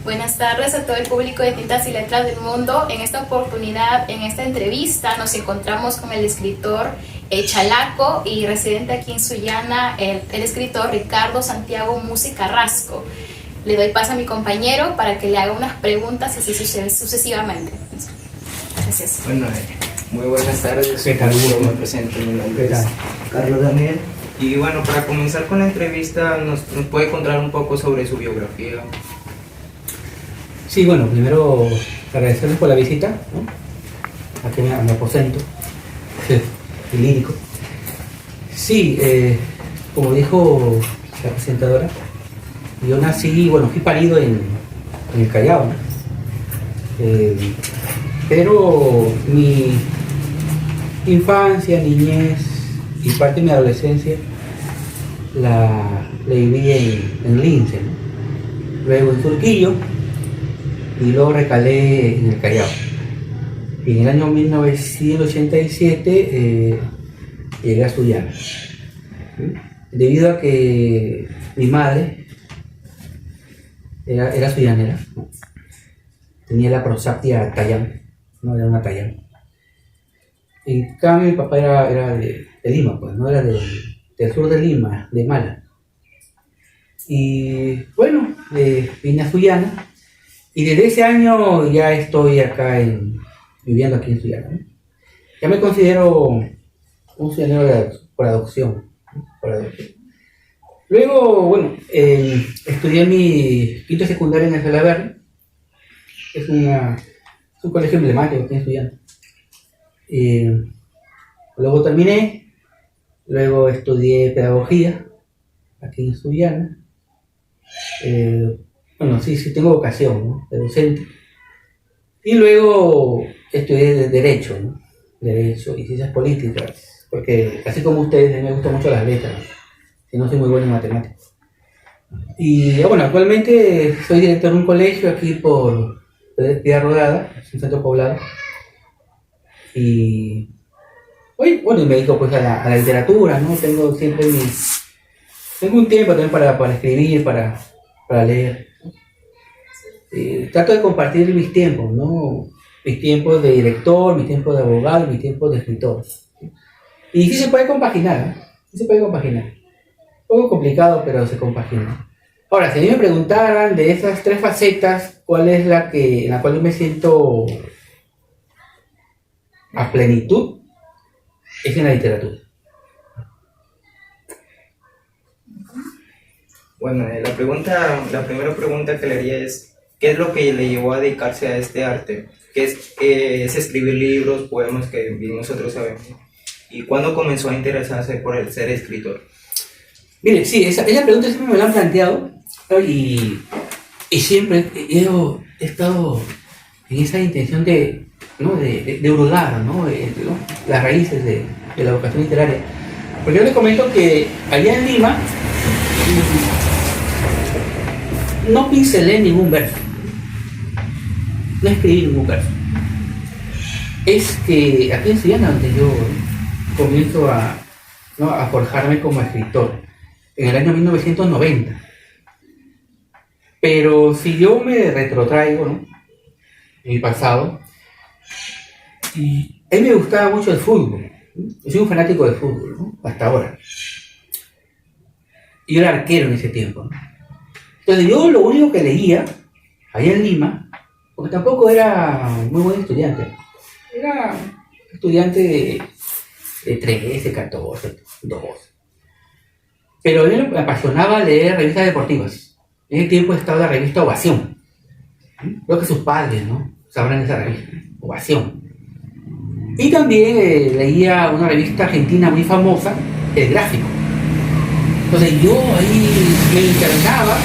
Buenas tardes a todo el público de Tintas y Letras del Mundo. En esta oportunidad, en esta entrevista, nos encontramos con el escritor chalaco y residente aquí en Sullana, el escritor Ricardo Santiago Musi Carrasco. Le doy paso a mi compañero para que le haga unas preguntas así sucesivamente. Gracias. Bueno, muy buenas tardes. ¿Qué tal? Me presento, mi nombre es Carlos Daniel. Y bueno, para comenzar con la entrevista, ¿nos puede contar un poco sobre su biografía? Sí, bueno, primero agradecerles por la visita, ¿no? Aquí a mi aposento, el lírico. Sí, como dijo la presentadora, yo nací, bueno, fui parido en el Callao, ¿no? Pero mi infancia, niñez y parte de mi adolescencia la viví en Lince, ¿no? Luego en Surquillo y luego recalé en el Callao. Y en el año 1987 llegué a Sullana, ¿sí? Debido a que mi madre era suyanera, ¿no? Tenía la prosapia Tayán, no era una Tayán. En cambio mi papá era de Lima, pues, no era del sur de Lima, de Mala. Y bueno, vine a Sullana y desde ese año ya estoy acá viviendo aquí en Sullana, ¿no? Ya me considero un suyanero por adopción, ¿no? Por adopción. Luego, bueno, estudié mi quinto secundario en el Salaberry. Es un colegio emblemático aquí en Sullana. Luego terminé, luego estudié pedagogía aquí en Sullana. Bueno, sí tengo vocación, ¿no? De docente. Y luego estudié Derecho, ¿no? Derecho y Ciencias Políticas, porque así como ustedes, me gustan mucho las letras, si no soy muy bueno en matemáticas. Y bueno, actualmente soy director de un colegio aquí por Piedra Rodada, es un centro poblado. Y bueno, me dedico pues a la literatura, ¿no? Tengo un tiempo también para escribir, para leer. Trato de compartir mis tiempos, ¿no? Mis tiempos de director, mis tiempos de abogado, mis tiempos de escritor. Y sí se puede compaginar, ¿eh? Sí se puede compaginar. Un poco complicado, pero se compagina. Ahora, si a mí me preguntaran de esas tres facetas, ¿cuál es en la cual yo me siento a plenitud? Es en la literatura. Bueno, la primera pregunta que le haría es, ¿qué es lo que le llevó a dedicarse a este arte? ¿Qué es escribir libros, poemas que bien nosotros sabemos? ¿Y cuándo comenzó a interesarse por el ser escritor? Mire, sí, esa pregunta siempre me la han planteado, ¿no? Y siempre he estado en esa intención de hurgar, ¿no? Las raíces de la vocación literaria. Porque yo les comento que allá en Lima no pincelé ningún verso, no escribí ningún verso. Es que aquí en Sullana, donde yo comienzo a forjarme como escritor, en el año 1990. Pero si yo me retrotraigo, ¿no?, en mi pasado, y a mí me gustaba mucho el fútbol, ¿no? Yo soy un fanático del fútbol, ¿no?, hasta ahora. Y yo era arquero en ese tiempo, ¿no? Entonces yo lo único que leía allá en Lima, porque tampoco era muy buen estudiante, era estudiante de 13, 14, 12. Pero a mí me apasionaba leer revistas deportivas. En ese tiempo estaba la revista Ovación. Creo que sus padres, ¿no?, sabrán esa revista, Ovación. Y también leía una revista argentina muy famosa, El Gráfico. Entonces yo ahí me internaba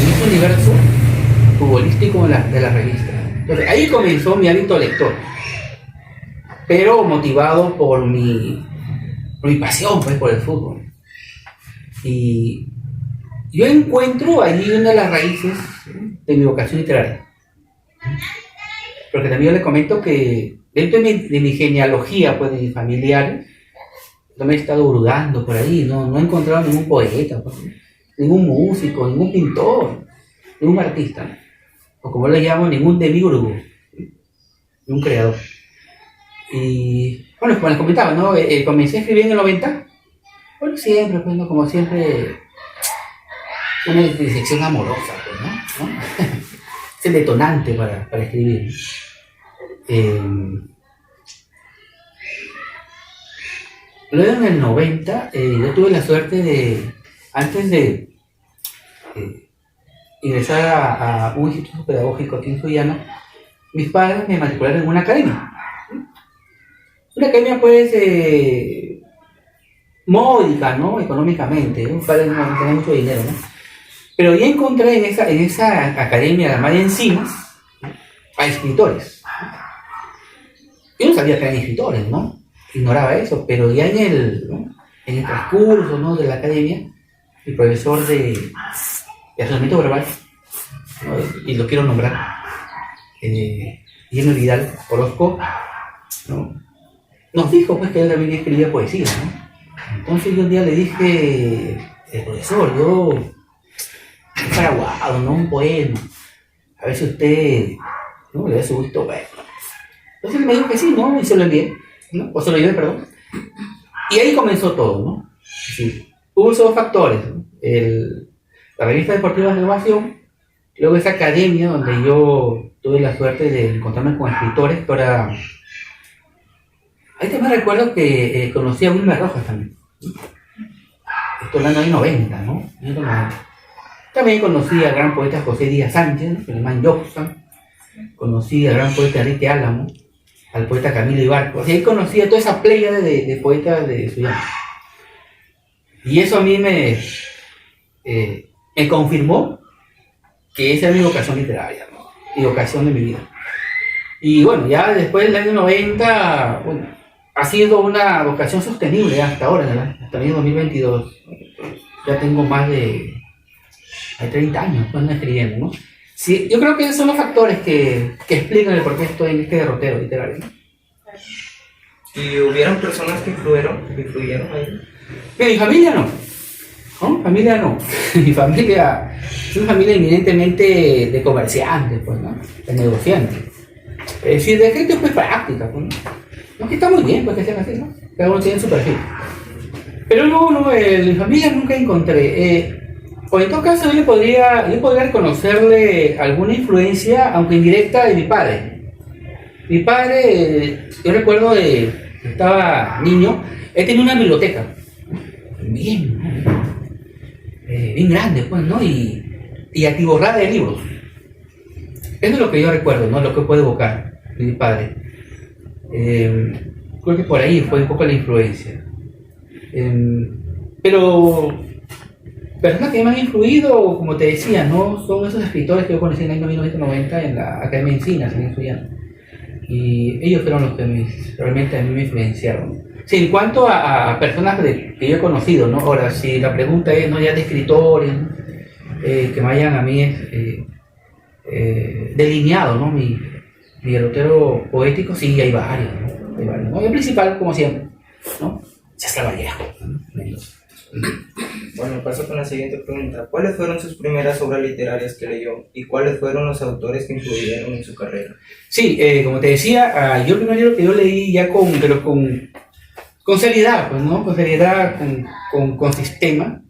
en ese universo futbolístico de la revista. Entonces ahí comenzó mi hábito lector, pero motivado por mi pasión, pues, por el fútbol. Y yo encuentro ahí una de las raíces de mi vocación literaria. Porque también yo les comento que dentro de mi genealogía, pues, de mis familiares, yo me he estado hurgando por ahí, no he encontrado ningún poeta, pues, ningún músico, ningún pintor, ningún artista, ¿no? o como le llamo, ningún demiurgo, un creador. Y bueno, como les comentaba, ¿no? Comencé a escribir en el 90. Bueno, siempre, pues, ¿no? Como siempre, una decepción amorosa, pues, ¿no? Es el detonante para escribir. Luego en el 90, yo tuve la suerte de, antes de ingresar a un instituto pedagógico aquí en Sullana, mis padres me matricularon en una academia. Una academia, pues, módica, ¿no? Económicamente. Mis padres no tenían mucho dinero, ¿no? Pero ya encontré en esa academia, además de enzimas, a escritores. Yo no sabía que eran escritores, ¿no? Ignoraba eso, pero ya en el transcurso, ¿no?, de la academia, el profesor de razonamiento verbal, ¿no?, y lo quiero nombrar, Guillermo Vidal Orozco, ¿no?, nos dijo, pues, que él también escribía poesía, ¿no? Entonces yo un día le dije, profesor, yo he paraguado, ¿no?, un poema, a ver si usted, ¿no?, le da su gusto, bueno. Entonces él me dijo que sí, ¿no?, y se lo envié, ¿no? O se lo llevé, perdón. Y ahí comenzó todo, ¿no? Sí. Hubo esos dos factores, ¿no? La revista deportiva de Innovación, luego esa academia donde yo tuve la suerte de encontrarme con escritores, pero ahí también recuerdo que conocí a Wilmer Rojas también. Estoy hablando de 90, ¿no? También conocí al gran poeta José Díaz Sánchez, ¿no?, el alemán Jobson. Conocí al gran poeta Enrique Álamo, al poeta Camilo Ibarco. O sea, ahí conocí a toda esa playa de poetas de Sullana. Y eso a mí me confirmó que esa es mi vocación literaria, ¿no?, y vocación de mi vida. Y bueno, ya después del año 90, bueno, ha sido una vocación sostenible hasta ahora, ¿no?, hasta el año 2022. Ya tengo más de 30 años, pues, escribiendo, ¿no? Sí, yo creo que esos son los factores que explican el por qué estoy en este derrotero literario, ¿no? ¿Y hubieron personas que influyeron ahí? Pero mi familia no. ¿No? Familia no. Mi familia es una familia eminentemente de comerciantes, pues, ¿no?, de negociantes. Es decir, de gente, pues, práctica, pues, ¿no? No, que está muy bien, pues, que sean así, ¿no? Cada uno tiene su perfil. Pero no, en mi familia nunca encontré. O en todo caso yo podría reconocerle alguna influencia, aunque indirecta, de mi padre. Mi padre, yo recuerdo estaba niño, él tenía una biblioteca bien grande, pues, ¿no? Y atiborrada de libros. Eso es lo que yo recuerdo, ¿no?, lo que puedo evocar de mi padre. Creo que por ahí fue un poco la influencia. Pero personas que me han influido, como te decía, ¿no?, son esos escritores que yo conocí en el año 1990 en la Academia de Encinas, en Sullana. Y ellos fueron los que realmente a mí me influenciaron. Sí, en cuanto a personas que yo he conocido, ¿no? Ahora, si la pregunta es, ¿no?, ya de escritores, ¿no?, que me hayan a mí delineado, ¿no?, mi derrotero poético, sí, hay varios, ¿no? Hay varios, ¿no? El principal, como siempre, ¿no?, César Vallejo, ¿no? Bueno, paso con la siguiente pregunta. ¿Cuáles fueron sus primeras obras literarias que leyó? ¿Y cuáles fueron los autores que influyeron en su carrera? Sí, como te decía, yo el primer libro que yo leí ya con seriedad, pues, ¿no? Con seriedad, con sistema,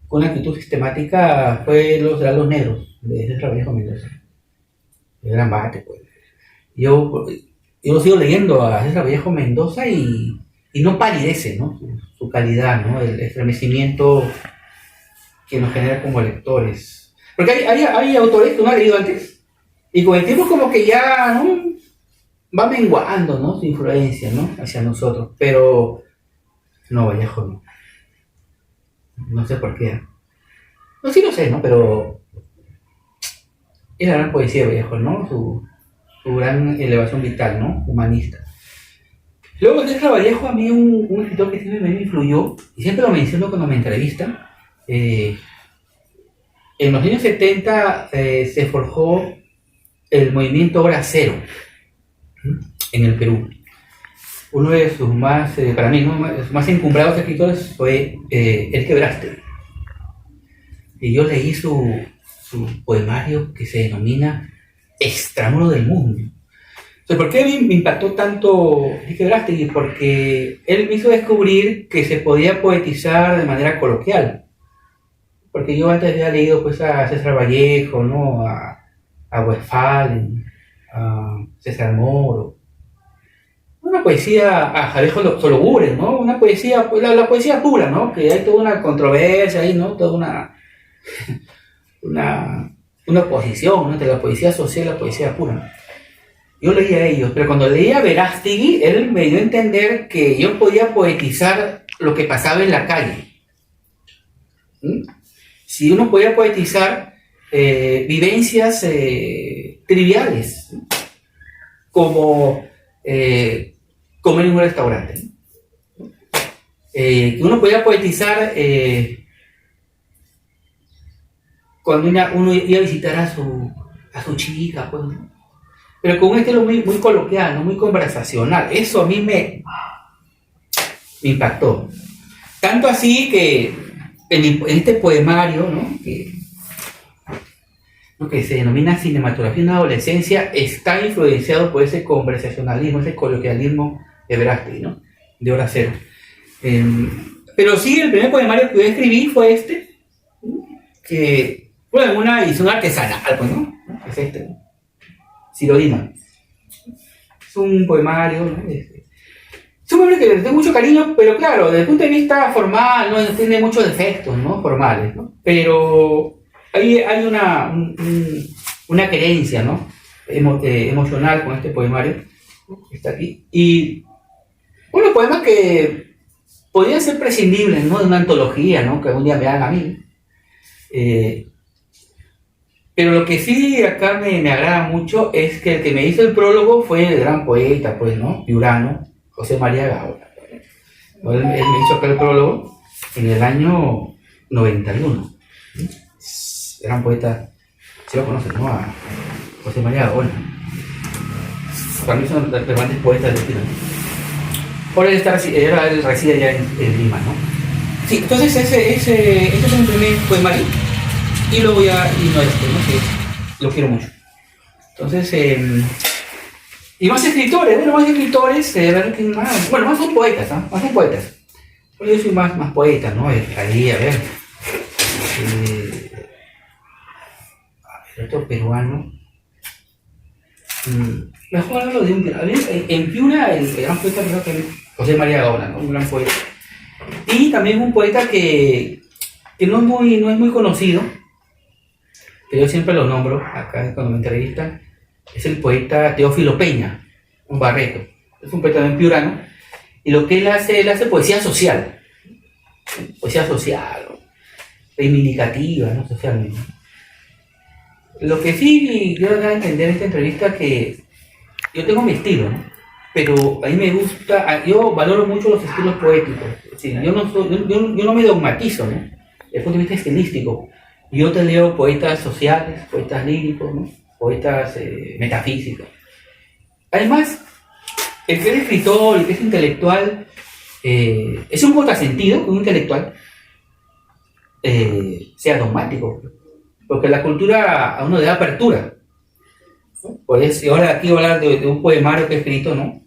con una actitud sistemática, fue Los Heraldos Negros, de César Vallejo Mendoza. El gran bate, pues. Yo sigo leyendo a César Vallejo Mendoza y no palidece, ¿no?, su calidad, ¿no?, el estremecimiento que nos genera como lectores. Porque hay autores que uno ha leído antes y con el tiempo como que ya, ¿no?, va menguando, ¿no?, su influencia, ¿no?, hacia nosotros. Pero no, Vallejo no. No sé por qué. No, sí lo sé, ¿no?, pero es la gran poesía de Vallejo, ¿no?, su gran elevación vital, ¿no?, humanista. Luego de César Vallejo, a mí un escritor que siempre me influyó, y siempre lo menciono cuando me entrevista, en los años 70 se forjó el movimiento Hora Cero en el Perú. Uno de sus más, para mí, ¿no?, sus más encumbrados escritores fue El Quebraste. Y yo leí su su poemario que se denomina Extramuros del Mundo. Entonces, ¿por qué me impactó tanto Enrique Verástegui? Porque él me hizo descubrir que se podía poetizar de manera coloquial. Porque yo antes había leído pues, a César Vallejo, ¿no? a Westphal, a César Moro, una poesía a Javier Solórzano, ¿no? Una poesía, la poesía pura, ¿no? Que hay toda una controversia ahí, ¿no? Toda una oposición, ¿no? Entre la poesía social y la poesía pura. Yo leía a ellos, pero cuando leía a Verástegui, él me dio a entender que yo podía poetizar lo que pasaba en la calle. ¿Mm? Si uno podía poetizar vivencias triviales, como comer en un restaurante. Uno podía poetizar cuando uno iba a visitar a su chica, pues, ¿no? Pero con un estilo muy, muy coloquial, ¿no? Muy conversacional. Eso a mí me impactó. Tanto así que en este poemario, ¿no? Que se denomina Cinematografía en la Adolescencia, está influenciado por ese conversacionalismo, ese coloquialismo de Verástegui, ¿no? De Hora Cero. Pero sí, el primer poemario que yo escribí fue este, que fue en una edición artesanal, pues, ¿no? Es este, ¿no? Sirodima. Es un poemario, ¿no? Es un poemario que le tengo mucho cariño, pero claro, desde el punto de vista formal, no tiene muchos defectos, ¿no? Formales, ¿no? Pero hay una creencia, ¿no? Emocional con este poemario que está aquí. Y unos poemas que podrían ser prescindibles, ¿no? De una antología, ¿no? Que algún día me hagan a mí. Pero lo que sí acá me agrada mucho es que el que me hizo el prólogo fue el gran poeta, pues, ¿no? Piurano, José María Gaona. Él me hizo acá el prólogo en el año 91. Gran poeta, si lo conocen, ¿no? A José María Gaona. Para mí son los grandes poetas de Piurano. Ahora él reside ya en Lima, ¿no? Sí, entonces este es un primer poemario. Y luego ya, ¿no? Que lo quiero mucho. Entonces, y más escritores, más son poetas, ¿no? Más son poetas. Pero yo soy más poeta, ¿no? Ahí, a ver, otro peruano. Mejor hablo de en Piura, el gran poeta creo que es José María Gaona, ¿no? Un gran poeta. Y también un poeta que no es muy conocido, que yo siempre lo nombro acá cuando me entrevistan, es el poeta Teófilo Peña, un Barreto. Es un poeta también piurano, y lo que él hace poesía social, reivindicativa, ¿no? Socialmente. Lo que sí quiero dar a entender en esta entrevista que yo tengo mi estilo, ¿no? Pero a mí me gusta, yo valoro mucho los estilos poéticos. Sí, yo no me dogmatizo, ¿no? Desde el punto de vista estilístico. Yo te leo poetas sociales, poetas líricos, ¿no? Poetas metafísicos. Además, el que es escritor y que es intelectual es un contrasentido que un intelectual sea dogmático, porque la cultura a uno le da apertura, ¿no? Por eso, y ahora aquí voy a hablar de un poemario que he escrito, ¿no?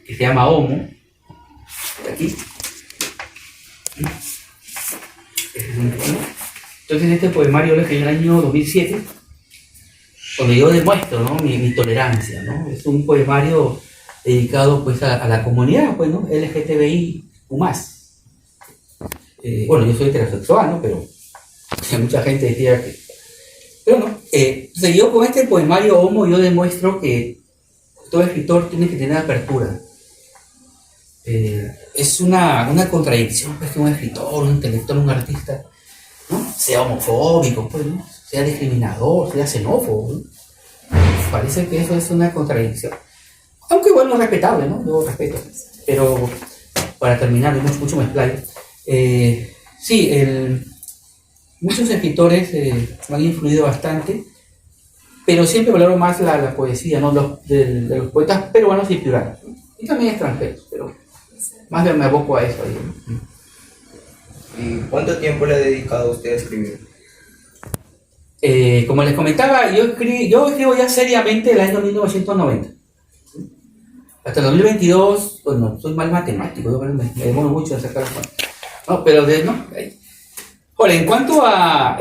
Que se llama Homo. Aquí. Entonces este poemario lo escribí en el año 2007, donde yo demuestro, ¿no? mi tolerancia, ¿no? Es un poemario dedicado pues a la comunidad, pues, ¿no? LGTBI más. Bueno, yo soy heterosexual, ¿no? Pero mucha gente decía que... Pero no, entonces yo con este poemario Homo yo demuestro que todo escritor tiene que tener apertura. Es una contradicción, pues, que un escritor, un intelectual, un artista, ¿no? Sea homofóbico, pues, ¿no? Sea discriminador, sea xenófobo, ¿no? Parece que eso es una contradicción. Aunque bueno, es respetable, ¿no? Yo respeto. Pero para terminar, mucho me explayo. Sí, muchos escritores me han influido bastante, pero siempre valoro más la poesía, ¿no? De los poetas peruanos y piuranos, ¿no? Y también extranjeros, pero más bien me aboco a eso ahí, ¿no? ¿Y cuánto tiempo le ha dedicado usted a escribir? como les comentaba, yo escribo ya seriamente el año 1990. Hasta el 2022, bueno, soy mal matemático, yo me demoro mucho en sacar las cuentas. No, pero no. Ahora, en cuanto a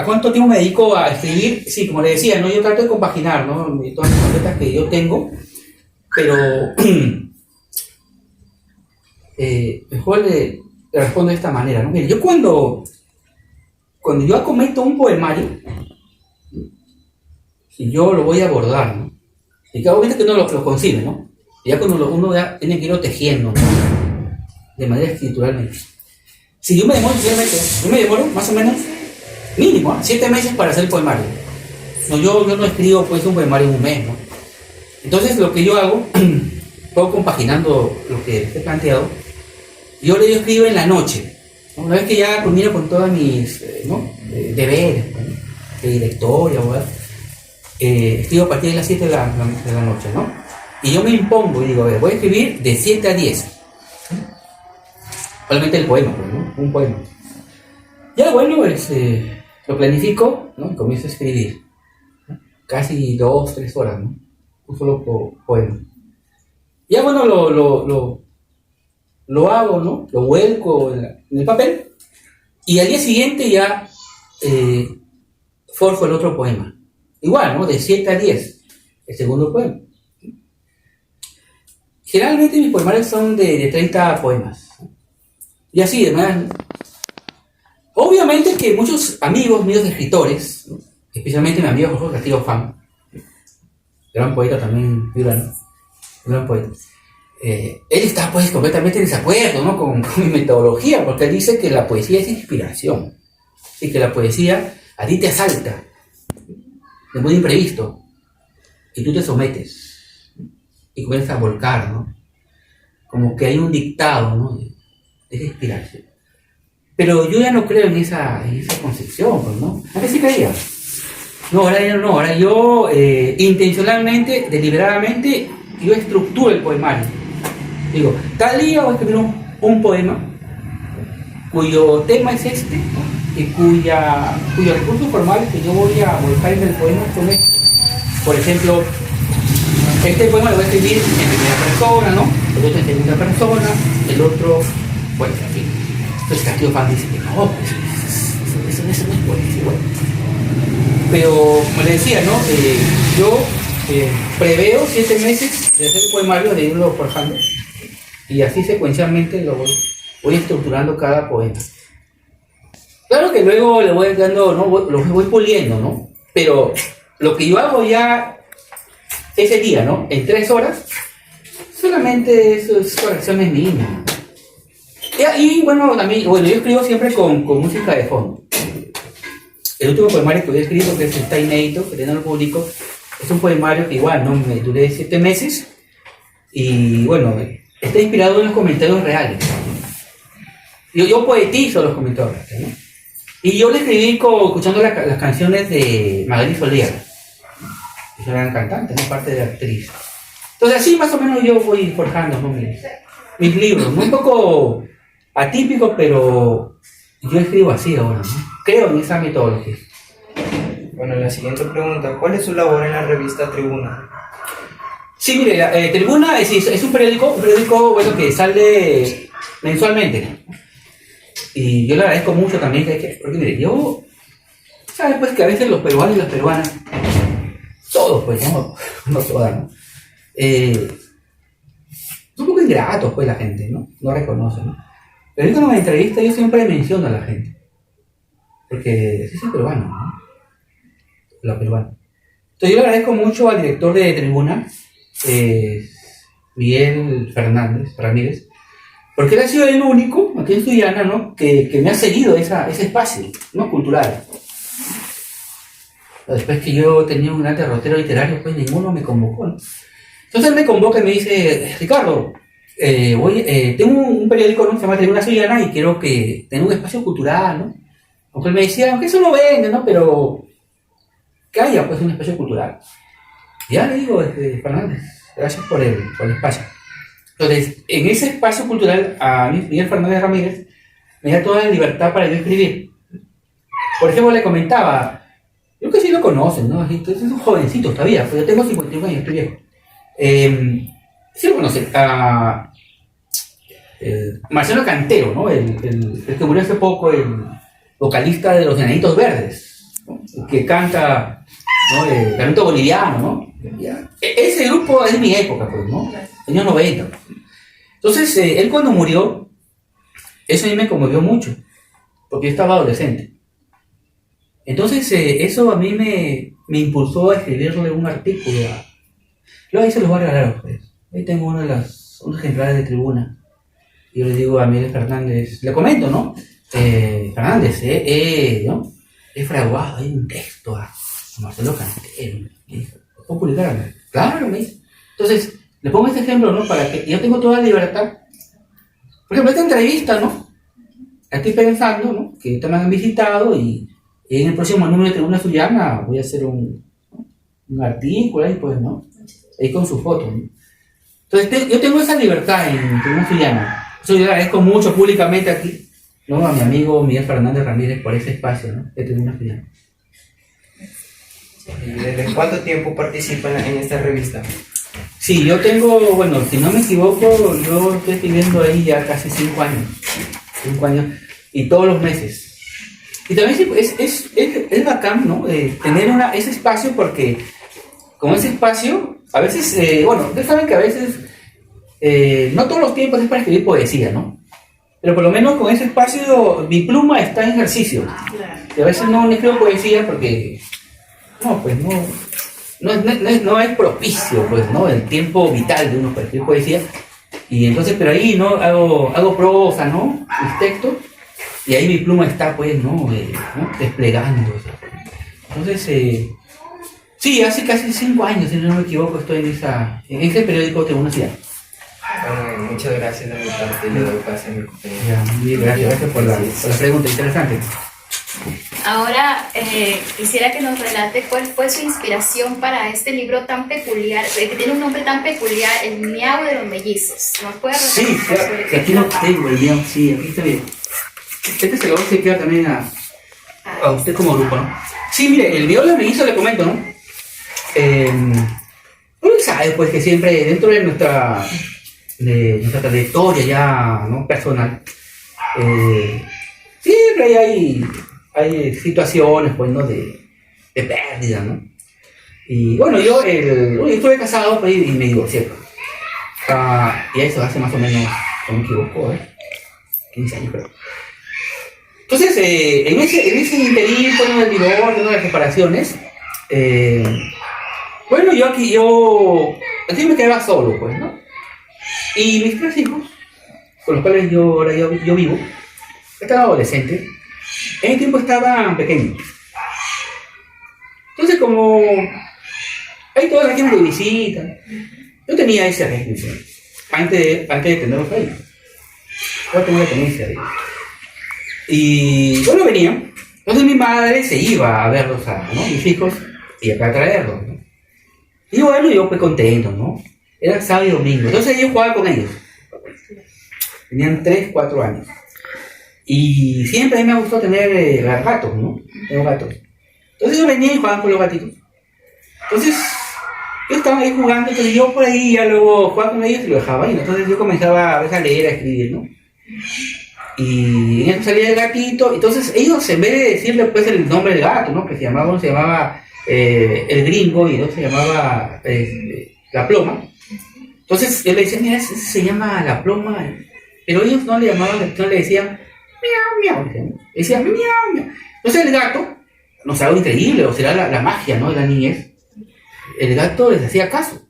cuánto tiempo me dedico a escribir, sí, como les decía, ¿no? Yo trato de compaginar, ¿no? Todas las carpetas que yo tengo, pero mejor le respondo de esta manera, ¿no? Mire, yo cuando yo acometo un poemario, si yo lo voy a abordar, ¿no? Y que obviamente que uno lo concibe, ¿no? Y ya cuando uno ya tiene que irlo tejiendo, ¿no? De manera escrituralmente. Si yo me demoro más o menos, mínimo, 7 meses para hacer el poemario. No, yo no escribo pues un poemario en un mes, ¿no? Entonces lo que yo hago, puedo compaginando lo que he planteado, yo lo escribo en la noche, ¿no? Una vez que ya culmino con todas mis deberes, ¿no? De directoria, ¿verdad? Escribo a partir de las 7 de la noche, ¿no? Y yo me impongo y digo, a ver, voy a escribir de 7 a 10. Solamente el poema, pues, ¿no? Un poema. Ya, bueno, lo planifico, ¿no? Y comienzo a escribir, ¿no? Casi 2-3 horas, ¿no? Un solo poema. Ya, bueno, lo hago, ¿no? Lo vuelco en el papel. Y al día siguiente ya forjo el otro poema. Igual, ¿no? De 7 a 10, el segundo poema. Generalmente mis poemarios son de 30 poemas. Y así, además. Obviamente que muchos amigos míos escritores, ¿no? Especialmente mi amigo Jorge Castillo Fan, gran poeta también, gran poeta, él está pues completamente en desacuerdo, ¿no? con mi metodología, porque él dice que la poesía es inspiración, y que la poesía a ti te asalta de muy imprevisto, y tú te sometes, y comienzas a volcar, ¿no? Como que hay un dictado, ¿no? De esa inspiración. Pero yo ya no creo en esa concepción, pues, ¿no? Antes sí creía. No, ahora yo intencionalmente, deliberadamente, yo estructuro el poemario. Digo, tal día voy a escribir un poema cuyo tema es este, ¿no? Y cuyos recursos formales que yo voy a volcar en el poema son estos. Por ejemplo, este poema lo voy a escribir en primera persona, ¿no? El otro en segunda persona, el otro, bueno, en fin. Entonces Castillo Fan dice que no, pues, eso no es poesía, bueno. Pero, como le decía, ¿no? Yo preveo 7 meses de hacer el poemario, de irlo forjando, y así secuencialmente lo voy estructurando cada poema. Claro que luego le voy dando, ¿no? Lo voy puliendo, ¿no? Pero lo que yo hago ya ese día, ¿no? En 3 horas, solamente esas correcciones mínimas. Y bueno, también, yo escribo siempre con música de fondo. El último poemario que voy a escribir, porque está inédito, que no lo publico, es un poemario que igual, ¿no? Me duré 7 meses y bueno, está inspirado en los comentarios reales. Yo poetizo los comentarios reales, ¿no? Y yo le escribí escuchando las canciones de Magali Soler, que es una gran cantante, ¿no? Parte de actriz. Entonces así más o menos yo voy forjando, ¿no? mis libros, ¿no? Un poco atípico, pero yo escribo así ahora, ¿no? Creo en esa metodología. Bueno, la siguiente pregunta, ¿cuál es su labor en la revista Tribuna? Sí, mire, Tribuna es un periódico bueno, que sale mensualmente. Y yo le agradezco mucho también, porque mire, yo, sabes pues que a veces los peruanos y las peruanas, todos pues, no todas, ¿no? Son un poco ingratos pues la gente, ¿no? No reconoce, ¿no? Pero yo cuando me entrevista yo siempre menciono a la gente. Porque ese es el peruano, ¿no? La peruana. Entonces yo le agradezco mucho al director de Tribuna, Miguel Fernández Ramírez, porque él ha sido el único aquí en Sullana, ¿no? que me ha seguido ese espacio, ¿no? Cultural. Después que yo tenía un gran derrotero literario, pues ninguno me convocó, ¿no? Entonces él me convoca y me dice, Ricardo, tengo un periódico, ¿no? Se llama Tribuna Sullana y quiero que tenga un espacio cultural, ¿no? Aunque él me decía, aunque eso no vende, ¿no? Pero que haya pues un espacio cultural. Ya le digo, Fernández, gracias por el espacio. Entonces, en ese espacio cultural, a mí, Miguel Fernández Ramírez, me da toda la libertad para yo escribir. Por ejemplo, le comentaba, creo que sí lo conocen, ¿no? Entonces es un jovencito todavía, pues yo tengo 51 años, estoy viejo. Sí lo conocen, a Marcelo Cantero, ¿no? El que murió hace poco, el vocalista de Los Enanitos Verdes, ¿no? El que canta, ¿no? El lamento boliviano, ¿no? Ese grupo es de mi época, pues, ¿no? Años 90. Entonces, él cuando murió, eso a mí me conmovió mucho, porque yo estaba adolescente. Entonces, eso a mí me impulsó a escribirle un artículo. Luego ahí se los voy a regalar a ustedes. Ahí tengo unos ejemplares de Tribuna. Y yo le digo a Miguel Fernández, le comento, ¿no? Fernández, ¿no? He fraguado ahí un texto a Marcelo Cantero. ¿Lo puedo publicar? Claro, me dice. Entonces, le pongo este ejemplo, ¿no? Para que yo tengo toda la libertad. Por ejemplo, esta entrevista, ¿no? Estoy pensando, ¿no? Que ahorita me han visitado y en el próximo número de Tribuna Sullana voy a hacer un artículo ahí, pues, ¿no? Ahí con su foto, ¿no? Entonces, yo tengo esa libertad en Tribuna Sullana. Eso yo le agradezco mucho públicamente aquí, ¿no? A mi amigo Miguel Fernández Ramírez por ese espacio, ¿no? De Tribuna Sullana. ¿Y desde cuánto tiempo participan en esta revista? Sí, yo tengo, bueno, si no me equivoco, yo estoy escribiendo ahí ya casi 5 años. 5 años, y todos los meses. Y también es bacán, ¿no? Tener ese espacio, porque con ese espacio, a veces, bueno, ustedes saben que a veces, no todos los tiempos es para escribir poesía, ¿no? Pero por lo menos con ese espacio, mi pluma está en ejercicio. Y a veces no escribo poesía porque, no, pues no es propicio, pues, ¿no? El tiempo vital de uno para escribir poesía. Y entonces, pero ahí, ¿no? Hago prosa, ¿no? Mis textos. Y ahí mi pluma está, pues, ¿no? Desplegándose. Entonces, sí, hace casi 5 años, si no me equivoco, estoy en ese periódico Tribuna Sullana. Bueno, muchas gracias de mi parte, le doy pase a mi compañero. Gracias por la pregunta interesante. Ahora quisiera que nos relate cuál fue su inspiración para este libro tan peculiar, que tiene un nombre tan peculiar, El Miau de los Mellizos. ¿Nos puede relatar? Sí, claro, aquí lo tengo, el miau, sí, aquí está bien. Este se lo voy a explicar también a usted como grupo, ¿no? Sí, mire, el miau de los mellizos, le comento, ¿no? Uno sabe, pues, que siempre dentro de nuestra trayectoria ya, ¿no? Personal, siempre hay situaciones, pues, ¿no? De pérdida, ¿no? Y bueno, yo estuve casado, pues, y me divorcié. Y eso hace más o menos, no me equivoco, 15 años, creo. Entonces, en ese interín, pues, ¿no? Del divorcio, ¿no? De las separaciones, bueno, yo aquí me quedaba solo, pues, ¿no? Y mis 3 hijos, con los cuales yo vivo, estaban adolescentes. En ese tiempo estaban pequeños. Entonces, como hay toda la gente de visita, yo tenía esa restricción antes de tenerlos ahí. Yo tenía la tenencia de ellos. Y bueno, venían. Entonces mi madre se iba a verlos ¿no? Mis hijos, y acá a traerlos, ¿no? Y bueno, yo fui contento, ¿no? Era sábado y domingo. Entonces yo jugaba con ellos. Tenían 3, 4 años. Y siempre a mí me gustó tener gatos, ¿no? Tengo gatos. Entonces yo venía y jugaba con los gatitos. Entonces, yo estaba ahí jugando, entonces yo por ahí ya luego jugaba con ellos y lo dejaba ahí. Entonces yo comenzaba a veces a leer, a escribir, ¿no? Y en eso salía el gatito. Entonces ellos, en vez de decirle pues el nombre del gato, ¿no? Que uno se llamaba el gringo y otro se llamaba la ploma. Entonces yo le decía, mira, ese se llama la ploma. Pero ellos no le llamaban, no le decían miau, miau. Decían miau, miau. Entonces el gato, no sé, algo increíble, o será la magia, ¿no? De la niñez. El gato les hacía caso.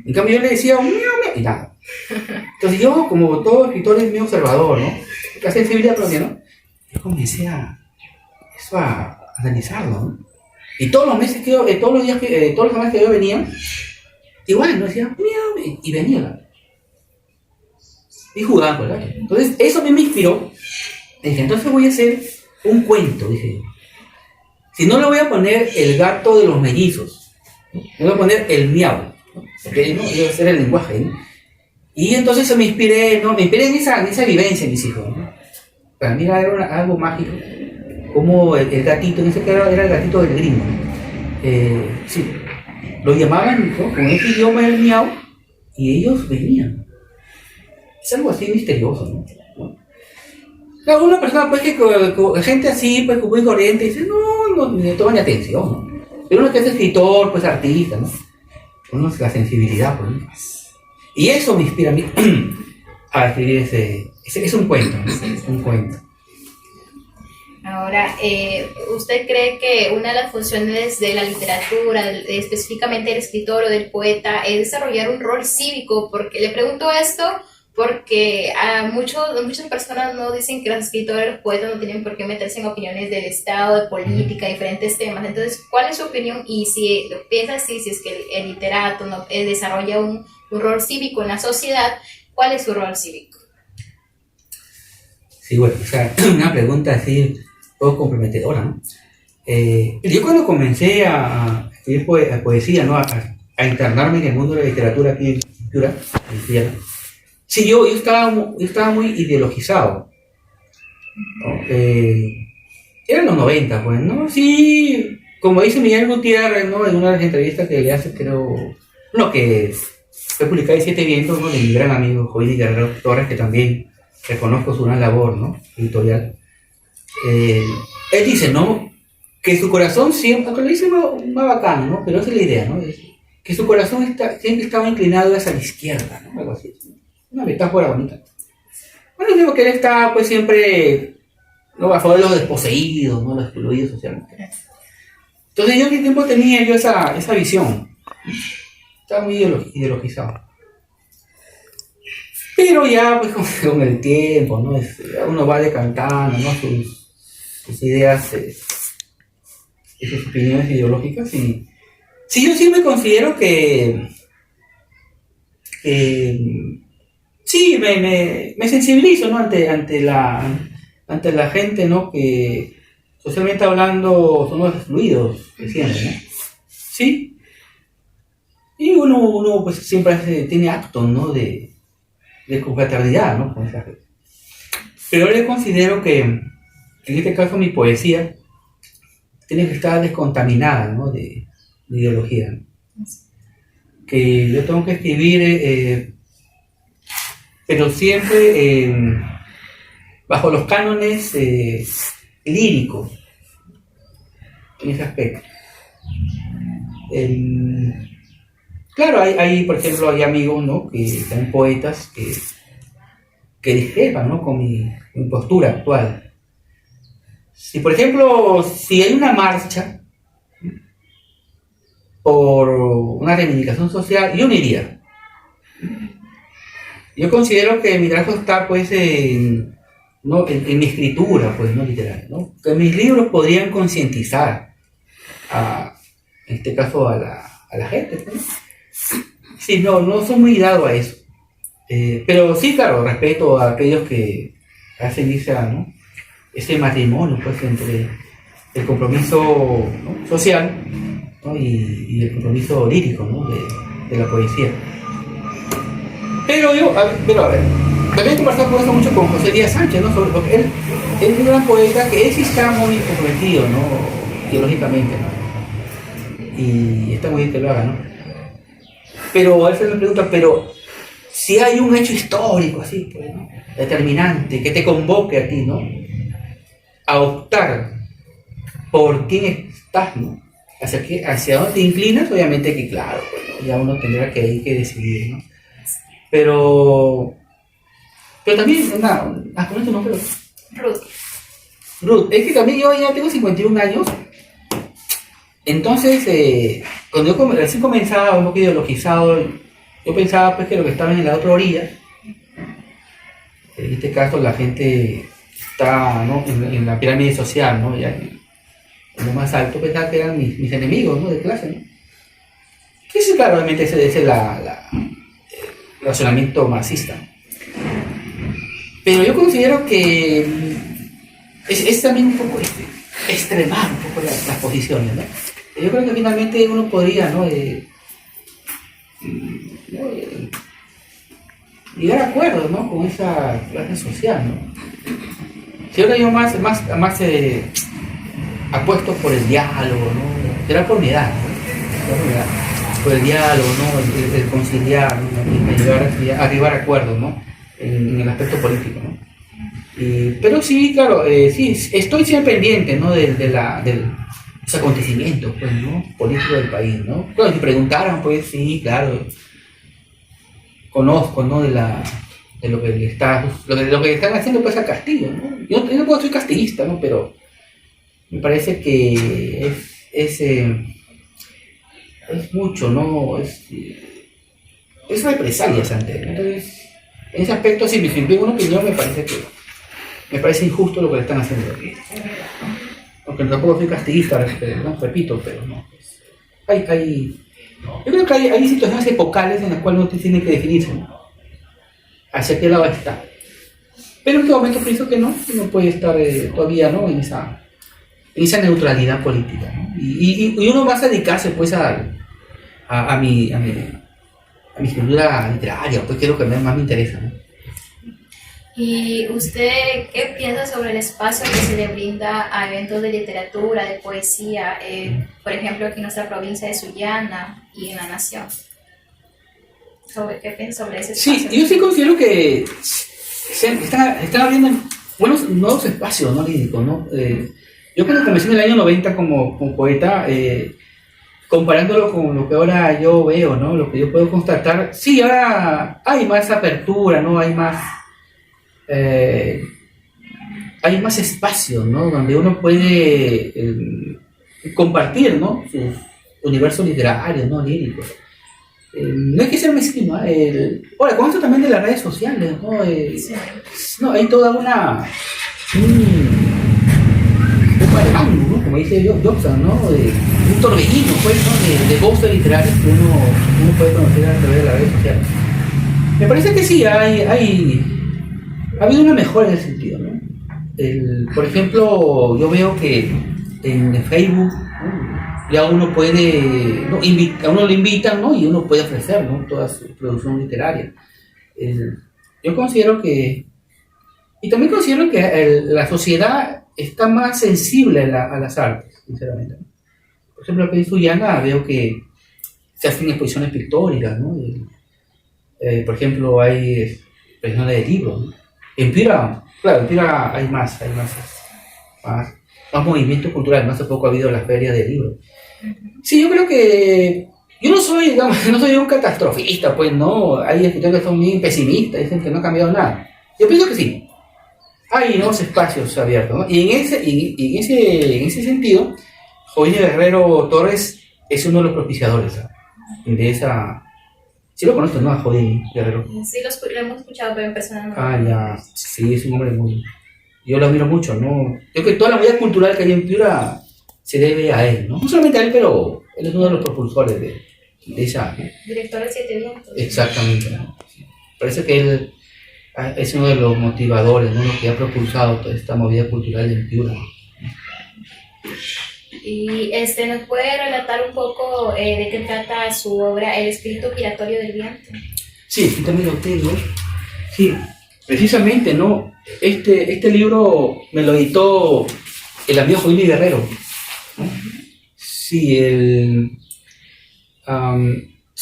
En cambio yo le decía miau, miau, y nada. Entonces yo, como todo escritor, es muy observador, ¿no? La sensibilidad propia, ¿no? Yo comencé a analizarlo, ¿no? Y todos los meses todos los semanas que yo venía, igual, ¿no? Decía miau, y venía el gato. Y jugaba con el gato. Entonces eso a mí me inspiró. Dije, entonces voy a hacer un cuento, dije. Si no le voy a poner el gato de los mellizos, ¿no? Le voy a poner el miau, ¿no? Porque no iba a ser el lenguaje, ¿no? Y entonces me inspiré, ¿no? Me inspiré en esa vivencia, mis hijos, ¿no? Para mí era algo mágico. como el gatito, en ese caso era el gatito del gringo, ¿no? Sí, lo llamaban, ¿no?, con ese idioma del miau, y ellos venían. Es algo así misterioso, ¿no? Claro, una persona, pues, gente así, pues, muy corriente, dice, no le toma ni atención, ¿no? Pero uno que es escritor, pues, artista, ¿no? Uno es la sensibilidad, pues, ¿no? Y eso me inspira a mí a escribir es un cuento, ¿no? Es un cuento. Ahora, ¿usted cree que una de las funciones de la literatura, específicamente del escritor o del poeta, es desarrollar un rol cívico? Porque le pregunto esto porque muchas personas no dicen que los escritores, los poetas no tienen por qué meterse en opiniones del Estado, de política, diferentes temas. Entonces, ¿cuál es su opinión? Y si piensa así, si es que el literato no, desarrolla un rol cívico en la sociedad, ¿cuál es su rol cívico? Sí, bueno, o sea, una pregunta así, un poco comprometedora, ¿no? Yo cuando comencé a escribir poesía, ¿no? A internarme en el mundo de la literatura aquí en Piura, sí, yo estaba muy ideologizado, ¿no? Eran los 90, pues, ¿no? Sí, como dice Miguel Gutiérrez, ¿no? En una de las entrevistas que le hace, creo, no, que fue publicada en Siete Vientos, ¿no?, de mi gran amigo Joel Guerrero Torres, que también reconozco su gran labor, ¿no?, editorial. Él dice, ¿no?, que su corazón siempre, aunque lo dice más bacán, ¿no?, pero esa es la idea, ¿no?, que su corazón siempre estaba inclinado hacia la izquierda, ¿no?, algo así, ¿no? Una metáfora bonita. Bueno, digo que él está, pues, siempre, ¿no?, a favor de los desposeídos, ¿no?, los excluidos socialmente. Entonces, yo en qué tiempo tenía yo esa visión. Estaba muy ideologizado. Pero ya, pues, con el tiempo, ¿no?, uno va decantando, ¿no?, sus ideas y sus opiniones ideológicas. Y sí, yo sí me considero que sí, me sensibilizo, ¿no?, ante la gente, ¿no?, que socialmente hablando son los excluidos, que siempre, ¿no? Sí. Y uno pues siempre tiene actos, ¿no?, de confraternidad, ¿no?, con esa gente. Pero yo considero que en este caso mi poesía tiene que estar descontaminada, ¿no?, de ideología, ¿no? Que yo tengo que escribir, pero siempre bajo los cánones líricos, en ese aspecto. Claro, hay, por ejemplo, hay amigos, ¿no?, que son poetas que discrepan, ¿no?, con mi postura actual. Si, por ejemplo, si hay una marcha por una reivindicación social, yo me iría. Yo considero que mi trabajo está, pues, en mi escritura, pues, no literaria, ¿no? Que mis libros podrían concientizar, en este caso, a la gente, ¿no? Sí, no soy muy dado a eso. Pero sí, claro, respeto a aquellos que hacen ese matrimonio, pues, entre el compromiso, ¿no?, social, ¿no?, y el compromiso lírico, ¿no?, de la poesía. Pero a ver, también he conversado por eso mucho con José Díaz Sánchez, ¿no?, porque él es un gran poeta que él sí está muy comprometido, ¿no?, ideológicamente, ¿no?, y está muy bien que lo haga, ¿no? Pero a veces me pregunta, pero si hay un hecho histórico así, pues, ¿no?, determinante, que te convoque a ti, ¿no?, a optar por quién estás, ¿no?, hacia dónde te inclinas, obviamente que claro, pues, ¿no?, ya uno tendrá que decidir, ¿no? Pero también, ¿cómo es tu nombre? Ruth, es que también yo ya tengo 51 años. Entonces, cuando yo recién comenzaba, un poco ideologizado, yo pensaba, pues, que lo que estaba en la otra orilla, en este caso la gente está, ¿no?, en la pirámide social, ¿no?, ya en lo más alto, pensaba que eran mis enemigos, ¿no?, de clase, ¿no? Que sí, claro, obviamente ese es el razonamiento marxista. Pero yo considero que es también un poco extremar un poco las posiciones, ¿no? Yo creo que finalmente uno podría, ¿no?, llegar a acuerdos, ¿no?, con esa clase social, ¿no? Si ahora yo más apuesto por el diálogo, ¿no? Será por mi edad, ¿no? Será por mi edad. Por el diálogo, ¿no? El conciliar, ¿no? El llegar a arribar a acuerdos, ¿no? En el aspecto político, ¿no? Pero sí, claro, sí, estoy siempre pendiente, ¿no? De los acontecimientos, pues, ¿no? Políticos del país, ¿no? Bueno, si preguntaran, pues sí, claro, conozco, ¿no? De lo que lo que están haciendo, pues, a Castillo, ¿no? Yo no puedo ser castillista, ¿no? Pero me parece que es mucho, ¿no? Es represalias ante él. Entonces, en ese aspecto, sí, en una opinión, me parece injusto lo que le están haciendo. Aunque tampoco soy castillista, ¿no? Repito, pero no. Yo creo que hay situaciones epocales en las cuales uno tiene que definirse, ¿no? Hacia qué lado está. Pero en este momento pienso que no puede estar todavía, ¿no? En esa neutralidad política, ¿no? Y uno va a dedicarse, pues, a mi escritura literaria, pues, que es lo que más me interesa, ¿no? ¿Y usted qué piensa sobre el espacio que se le brinda a eventos de literatura, de poesía, por ejemplo, aquí en nuestra provincia de Sullana y en La Nación? ¿Qué piensa sobre ese espacio? Sí, yo sí considero que están abriendo buenos nuevos espacios, ¿no? Líricos, ¿no? Yo cuando comencé en el año 90 como poeta, comparándolo con lo que ahora yo veo, ¿no? Lo que yo puedo constatar, sí, ahora hay más apertura, ¿no? Hay más espacio, ¿no? Donde uno puede compartir, ¿no? Sus universos literarios, ¿no? Líricos. No hay que ser mezquino, ahora, con esto también de las redes sociales, ¿no? Sí. No, hay toda un barranco, ¿no? Como dice Jobson, ¿no? Un torbellino, pues, ¿no? De voces literarias que uno puede conocer a través de las redes sociales. Me parece que sí, ha habido una mejora en ese sentido, ¿no? Por ejemplo, yo veo que en Facebook, ¿no? Ya uno puede, ¿no? A uno le invitan, ¿no? Y uno puede ofrecer, ¿no? Toda su producción literaria. Yo considero que, y también considero que la sociedad está más sensible a las artes, sinceramente, ¿no? Por ejemplo, aquí en Sullana veo que se hacen exposiciones pictóricas, ¿no? Por ejemplo, hay exposiciones de libros, ¿no? En Piura, claro, en Piura hay más movimiento cultural. Hace poco ha habido la feria de libros. Sí, yo creo que yo no soy, digamos, no soy un catastrofista, pues, ¿no? Hay escritores que son muy pesimistas, dicen que no ha cambiado nada. Yo pienso que sí. Hay nuevos espacios abiertos, ¿no? Y en ese sentido, Jodini Guerrero Torres es uno de los propiciadores, ¿sabes? De esa... Sí lo conozco, ¿no? A Jodini Guerrero. Sí, lo hemos escuchado, pero en persona no. Ah, ya. Sí, es un hombre muy... Yo lo admiro mucho, ¿no? Creo que toda la movida cultural que hay en Piura se debe a él, ¿no? No solamente a él, pero él es uno de los propulsores de esa... Director de Siete Vientos. Exactamente, ¿no? Parece que él es uno de los motivadores, ¿no? Lo que ha propulsado toda esta movida cultural en Piura. Y ¿nos puede relatar un poco de qué trata su obra, El espíritu giratorio del viento? Sí, aquí también lo tengo. Sí, precisamente, ¿no? Este libro me lo editó el amigo Jodini Guerrero, ¿no? Sí,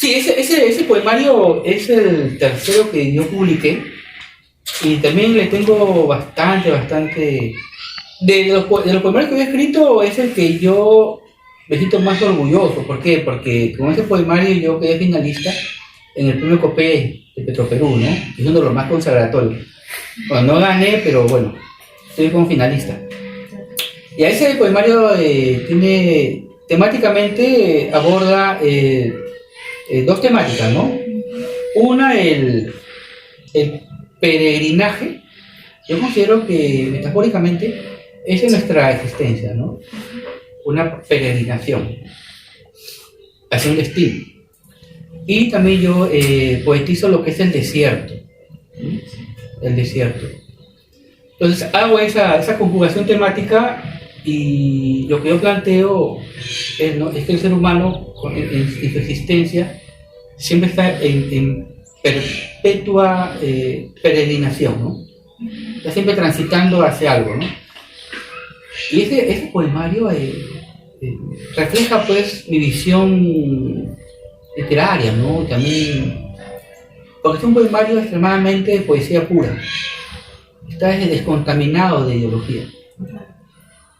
ese poemario es el tercero que yo publiqué, y también le tengo bastante... De los poemarios que había escrito es el que yo me siento más orgulloso. ¿Por qué? Porque con ese poemario yo quedé finalista en el premio Copé de Petroperú, ¿no? Es uno de los más consagratorios. Bueno, no gané, pero bueno, estoy como finalista. Y a ese poemario temáticamente aborda dos temáticas, ¿no? Una, el peregrinaje. Yo considero que metafóricamente esa es nuestra existencia, ¿no? Una peregrinación hacia un destino. Y también yo poetizo lo que es el desierto, ¿sí? El desierto. Entonces hago esa conjugación temática, y lo que yo planteo es, ¿no? Es que el ser humano en su existencia siempre está en perpetua peregrinación, ¿no? Está siempre transitando hacia algo, ¿no? Y ese poemario refleja pues mi visión literaria, ¿no? También, porque es un poemario extremadamente de poesía pura, está descontaminado de ideología.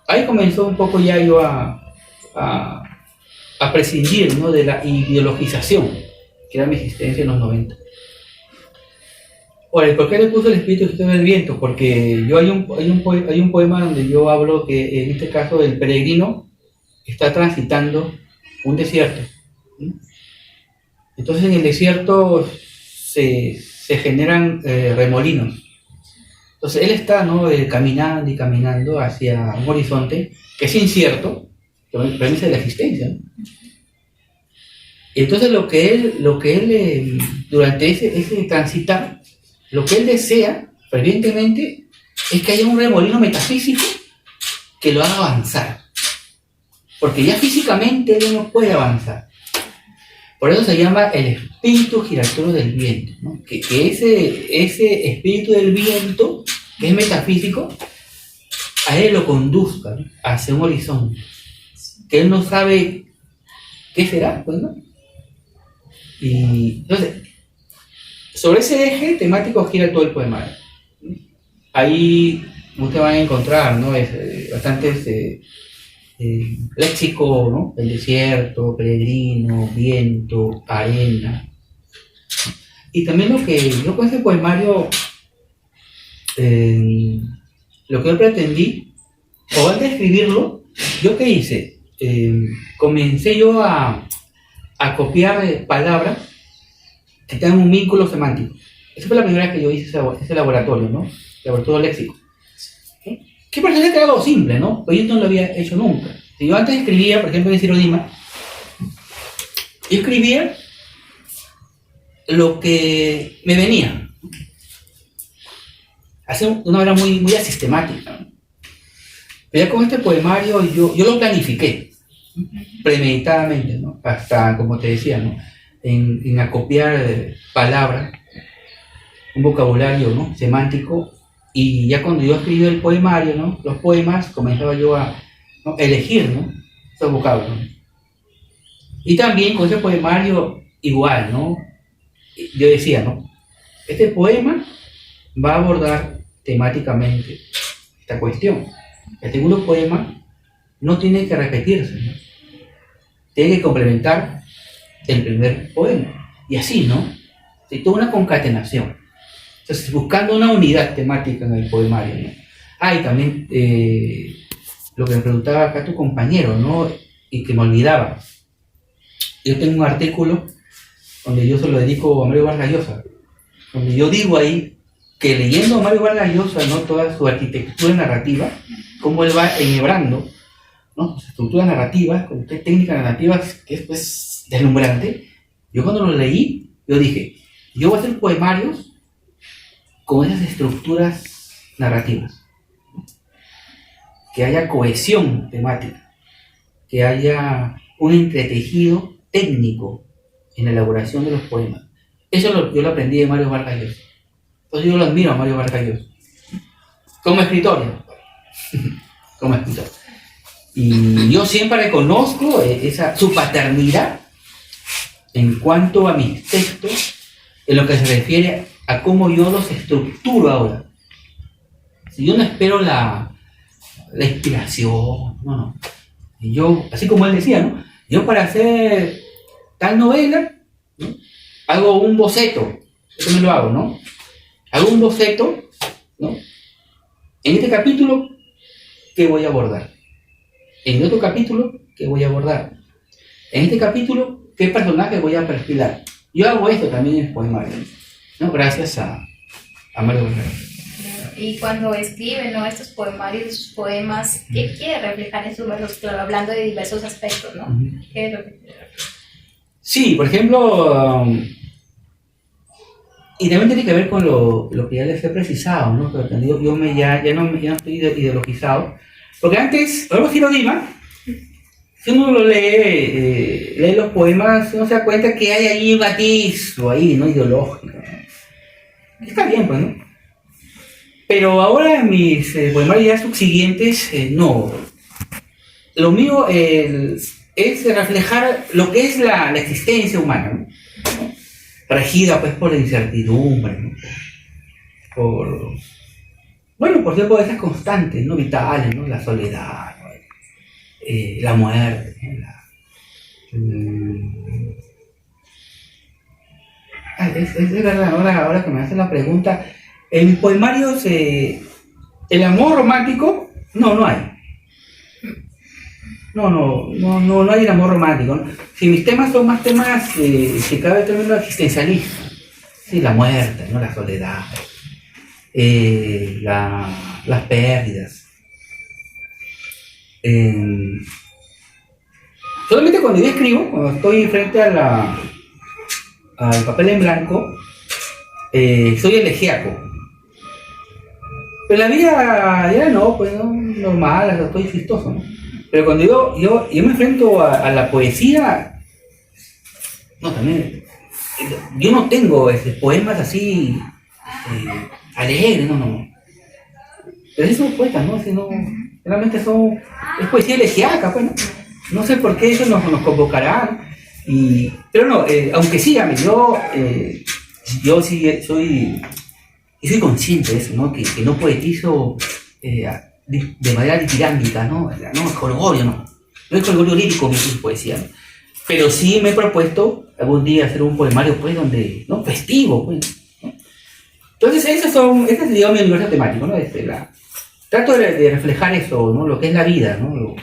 Ahí comenzó un poco ya yo a prescindir, ¿no?, de la ideologización que era mi existencia en los 90. Ahora, ¿por qué le puse el espíritu del viento? Porque yo hay un poema donde yo hablo que en este caso el peregrino está transitando un desierto. Entonces en el desierto se generan remolinos. Entonces él está, ¿no?, caminando y caminando hacia un horizonte que es incierto, que premisa de la existencia, ¿no? Entonces lo que él durante ese transitar, lo que él desea fervientemente es que haya un remolino metafísico que lo haga avanzar, porque ya físicamente él no puede avanzar. Por eso se llama el espíritu giratorio del viento, ¿no? Que ese espíritu del viento, que es metafísico, a él lo conduzca, ¿no?, hacia un horizonte que él no sabe qué será, pues, ¿no? Y entonces, sobre ese eje temático gira todo el poemario. Ahí ustedes van a encontrar, ¿no?, bastantes léxico, ¿no?, el desierto, peregrino, viento, arena. Y también lo que yo con ese poemario, lo que yo pretendí, o antes de escribirlo, ¿yo qué hice? Comencé yo a copiar palabras que tengan un vínculo semántico. Esa fue la primera vez que yo hice ese laboratorio, ¿no? Laboratorio léxico. Que parece que era algo simple, ¿no? Pero yo no lo había hecho nunca. Si yo antes escribía, por ejemplo, en Ciro Dima, yo escribía lo que me venía. Hace una manera muy, muy asistemática, ¿no? Pero ya con este poemario yo lo planifiqué premeditadamente, ¿no? Hasta, como te decía, ¿no?, en acopiar palabras, un vocabulario, ¿no?, semántico. Y ya cuando yo escribí el poemario, ¿no?, los poemas, comenzaba yo a, ¿no?, elegir, ¿no?, esos vocablos, ¿no? Y también con ese poemario igual, ¿no?, yo decía, ¿no?, este poema va a abordar temáticamente esta cuestión. El segundo poema no tiene que repetirse, ¿no?, tiene que complementar el primer poema. Y así, ¿no?, hay toda una concatenación. Entonces, buscando una unidad temática en el poemario, ¿no? Y también lo que me preguntaba acá tu compañero, ¿no?, y que me olvidaba. Yo tengo un artículo donde yo se lo dedico a Mario Vargas Llosa, donde yo digo ahí que leyendo a Mario Vargas Llosa, ¿no?, toda su arquitectura narrativa, cómo él va enhebrando, ¿no?, su estructura narrativa, con técnicas narrativas que es, pues, deslumbrante. Yo cuando lo leí, yo dije, yo voy a hacer poemarios con esas estructuras narrativas, que haya cohesión temática, que haya un entretejido técnico en la elaboración de los poemas. Eso yo lo aprendí de Mario Vargas Llosa. Entonces yo lo admiro a Mario Vargas Llosa como escritor, ¿no? Como escritor. Y yo siempre reconozco su paternidad en cuanto a mis textos, en lo que se refiere a cómo yo los estructuro ahora. Si yo no espero la inspiración, no. Yo, así como él decía, ¿no?, yo para hacer tal novela, ¿no?, hago un boceto. Eso me lo hago, ¿no? Hago un boceto, ¿no?, en este capítulo, ¿qué voy a abordar? En otro capítulo, ¿qué voy a abordar? En este capítulo, ¿qué personaje voy a perfilar? Yo hago esto también en el poemario, ¿no?, gracias a Mario Vargas. Y cuando escribe, ¿no?, estos poemarios, estos poemas, ¿qué quiere reflejar en sus versos? Claro, hablando de diversos aspectos, ¿no? ¿Qué es lo que quiere reflejar? Sí, por ejemplo, y también tiene que ver con lo que ya les he precisado, ¿no? Pero yo ya no estoy ideologizado. Porque antes, luego Ciro Dima, si uno lo lee los poemas, uno se da cuenta que hay ahí un matiz, ahí, ¿no?, ideológico, ¿no? Está bien, pues, ¿no? Pero ahora mis poemarios ya subsiguientes, no. Lo mío es reflejar lo que es la existencia humana, ¿no? Regida pues por la incertidumbre, ¿no? Por tiempo de esas constantes, ¿no? Vitales, ¿no? La soledad, ¿no? La muerte, ¿no? Es verdad, ahora que me hacen la pregunta, en mis poemarios el amor romántico, no hay. No hay el amor romántico, ¿no? Si mis temas son más temas que cabe el término existencialista, sí, la muerte, ¿no? La soledad, las pérdidas. Solamente cuando yo escribo, cuando estoy frente al papel en blanco, soy elegíaco. Pero la vida ya no, pues no, normal, estoy chistoso, ¿no? Pero cuando yo me enfrento a la poesía, no, también, yo no tengo poemas así alegres, no. Pero esos son poetas, ¿no? Sino, realmente es poesía elegíaca, pues, ¿no? No sé por qué eso nos convocará. Pero no, aunque sí, yo sí soy consciente de eso, ¿no? Que no poetizo de manera ditirándica, ¿no? No es jolgorio, no es jolgorio lírico mi poesía, ¿no? Pero sí me he propuesto algún día hacer un poemario, pues, donde, ¿no? Festivo, pues, ¿no? Entonces, ese sería mi universo temático, ¿no? Trato de reflejar eso, ¿no? Lo que es la vida, ¿no?